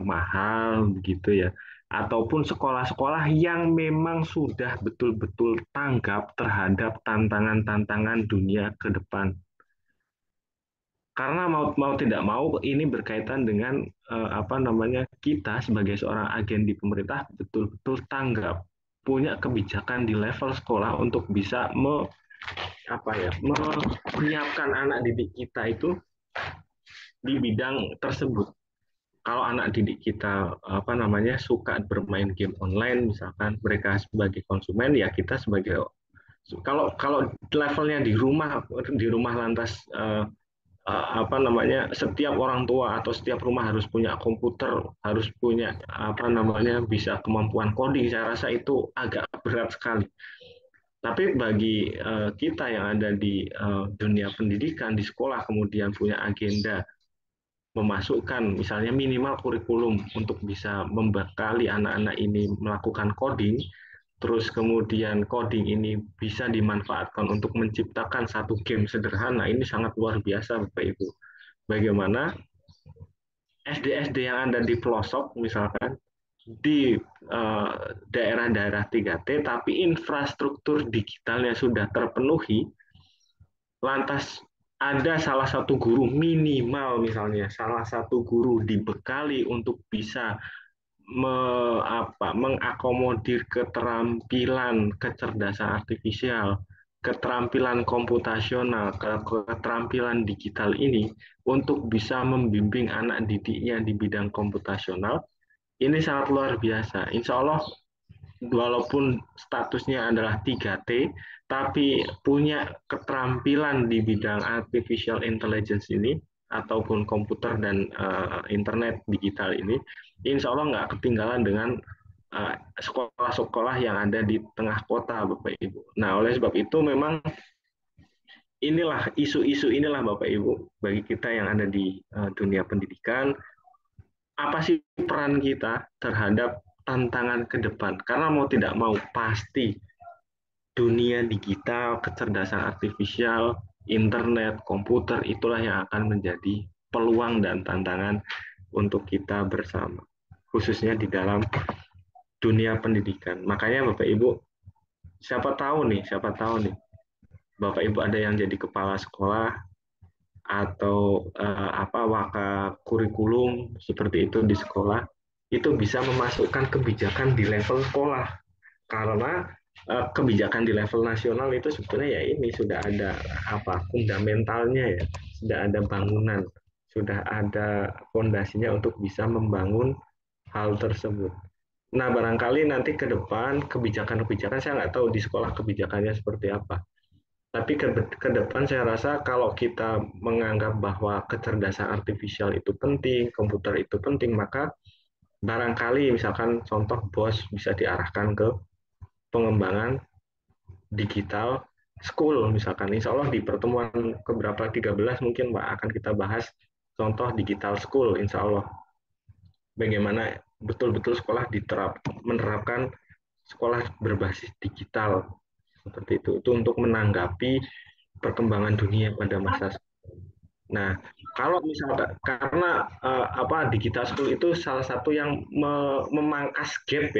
mahal begitu ya, ataupun sekolah-sekolah yang memang sudah betul-betul tanggap terhadap tantangan-tantangan dunia ke depan. Karena mau tidak mau ini berkaitan dengan kita sebagai seorang agen di pemerintah betul-betul tanggap, punya kebijakan di level sekolah untuk bisa menyiapkan anak didik kita itu di bidang tersebut. Kalau anak didik kita suka bermain game online, misalkan mereka sebagai konsumen, ya kita sebagai, kalau levelnya di rumah lantas setiap orang tua atau setiap rumah harus punya komputer, harus punya bisa kemampuan coding, saya rasa itu agak berat sekali. Tapi bagi kita yang ada di dunia pendidikan di sekolah, kemudian punya agenda memasukkan misalnya minimal kurikulum untuk bisa membekali anak-anak ini melakukan coding, terus kemudian coding ini bisa dimanfaatkan untuk menciptakan satu game sederhana, ini sangat luar biasa Bapak Ibu. Bagaimana SD-SD yang ada di pelosok misalkan di daerah-daerah 3T, tapi infrastruktur digitalnya sudah terpenuhi, lantas ada salah satu guru, minimal misalnya salah satu guru dibekali untuk bisa mengakomodir keterampilan kecerdasan artifisial, keterampilan komputasional, keterampilan digital ini untuk bisa membimbing anak didiknya di bidang komputasional, ini sangat luar biasa. Insya Allah, walaupun statusnya adalah 3T, tapi punya keterampilan di bidang artificial intelligence ini, ataupun komputer dan internet digital ini, insya Allah nggak ketinggalan dengan sekolah-sekolah yang ada di tengah kota, Bapak Ibu. Nah, oleh sebab itu memang inilah isu-isu inilah Bapak Ibu, bagi kita yang ada di dunia pendidikan, apa sih peran kita terhadap tantangan ke depan? Karena mau tidak mau pasti dunia digital, kecerdasan artifisial, internet, komputer, itulah yang akan menjadi peluang dan tantangan untuk kita bersama, khususnya di dalam dunia pendidikan. Makanya Bapak Ibu, siapa tahu nih, Bapak Ibu ada yang jadi kepala sekolah atau waka kurikulum seperti itu di sekolah, itu bisa memasukkan kebijakan di level sekolah. Karena kebijakan di level nasional itu sebetulnya ya ini sudah ada fundamentalnya ya, sudah ada bangunan, sudah ada fondasinya untuk bisa membangun hal tersebut. Nah, barangkali nanti ke depan kebijakan-kebijakan, saya nggak tahu di sekolah kebijakannya seperti apa. Tapi ke depan saya rasa kalau kita menganggap bahwa kecerdasan artifisial itu penting, komputer itu penting, maka barangkali misalkan contoh bos bisa diarahkan ke pengembangan digital school misalkan. Insya Allah di pertemuan keberapa 13 mungkin Pak akan kita bahas contoh digital school insya Allah. Bagaimana betul-betul sekolah menerapkan sekolah berbasis digital seperti itu. Itu untuk menanggapi perkembangan dunia pada masa sekarang. Nah, kalau misalnya karena digital school itu salah satu yang memangkas gap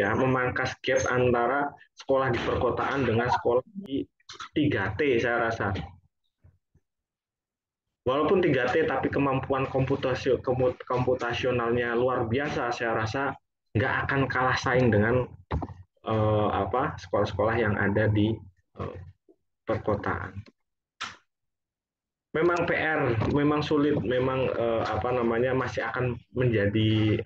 antara sekolah di perkotaan dengan sekolah di 3T saya rasa. Walaupun 3T tapi kemampuan komputasionalnya luar biasa, saya rasa nggak akan kalah saing dengan sekolah-sekolah yang ada di perkotaan. Memang PR, memang sulit, memang masih akan menjadi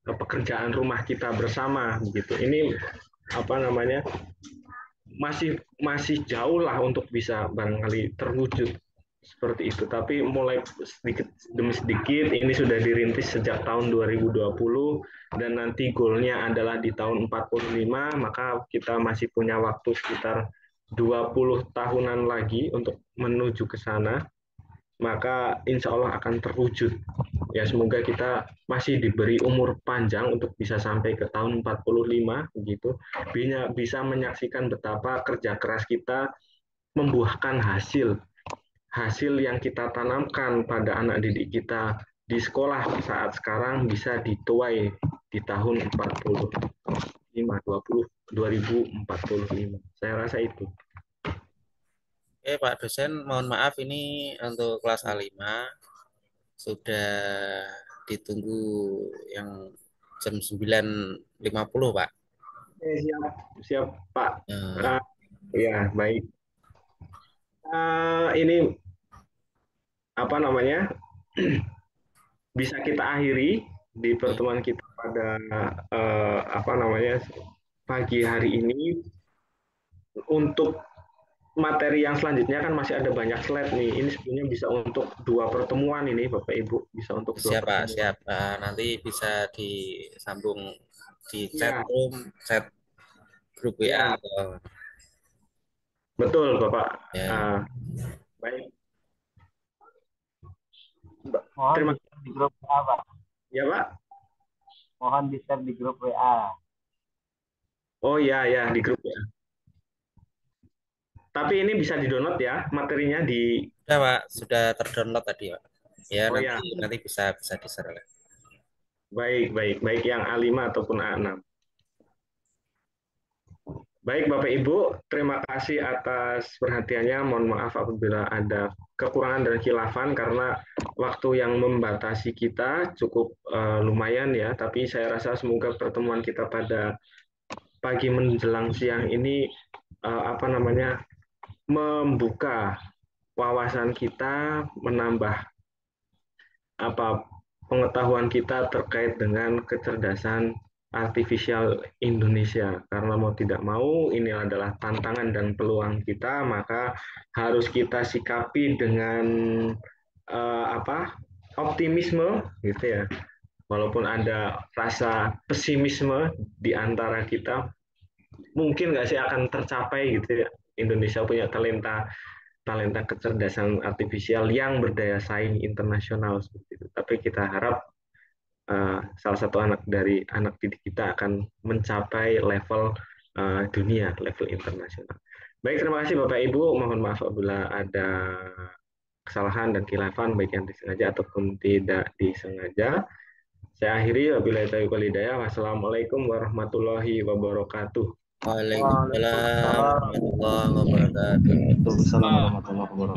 pekerjaan rumah kita bersama begitu. Ini masih jauh lah untuk bisa barangkali terwujud seperti itu. Tapi mulai sedikit demi sedikit ini sudah dirintis sejak tahun 2020 dan nanti goalnya adalah di tahun 45, maka kita masih punya waktu sekitar 20 tahunan lagi untuk menuju ke sana, maka insya Allah akan terwujud. Ya, semoga kita masih diberi umur panjang untuk bisa sampai ke tahun 45, begitu. Bisa menyaksikan betapa kerja keras kita membuahkan hasil yang kita tanamkan pada anak didik kita di sekolah saat sekarang bisa dituai di tahun 2045. Saya rasa itu. Oke, Pak dosen, mohon maaf ini untuk kelas A5 sudah ditunggu yang jam 9.50, Pak. Siap Pak. Nah. Ya, baik. Ini bisa kita akhiri di pertemuan kita pada pagi hari ini. Untuk materi yang selanjutnya kan masih ada banyak slide nih. Ini sebenarnya bisa untuk 2 pertemuan ini Bapak Ibu, bisa untuk 2 siap, pertemuan. Pak, siap. Nanti bisa disambung di chat room, chat grup WA. Betul Bapak. Ya. Baik. Mohon di-share di grup WA, Pak. Ya, Pak. Mohon di-share di grup WA. Oh ya, di grup WA. Tapi ini bisa di-download ya materinya di. Sudah, Pak, sudah ter-download tadi, Pak. Ya, Oh, nanti bisa di-share. Baik yang A5 ataupun A6. Baik Bapak Ibu, terima kasih atas perhatiannya. Mohon maaf apabila ada kekurangan dan khilafan karena waktu yang membatasi kita cukup lumayan ya. Tapi saya rasa semoga pertemuan kita pada pagi menjelang siang ini membuka wawasan kita, menambah pengetahuan kita terkait dengan kecerdasan artifisial Indonesia. Karena mau tidak mau ini adalah tantangan dan peluang kita, maka harus kita sikapi dengan optimisme gitu ya. Walaupun ada rasa pesimisme di antara kita, mungkin nggak sih akan tercapai gitu ya. Indonesia punya talenta kecerdasan artifisial yang berdaya saing internasional seperti itu. Tapi kita harap salah satu anak didik kita akan mencapai level dunia, level internasional. Baik, terima kasih Bapak Ibu. Mohon maaf apabila ada kesalahan dan khilafan baik yang disengaja ataupun tidak disengaja. Saya akhiri wabillahi taufiq wal hidayah. Wassalamualaikum warahmatullahi wabarakatuh. Waalaikumsalam warahmatullahi wabarakatuh. Waalaikumsalam warahmatullahi wabarakatuh.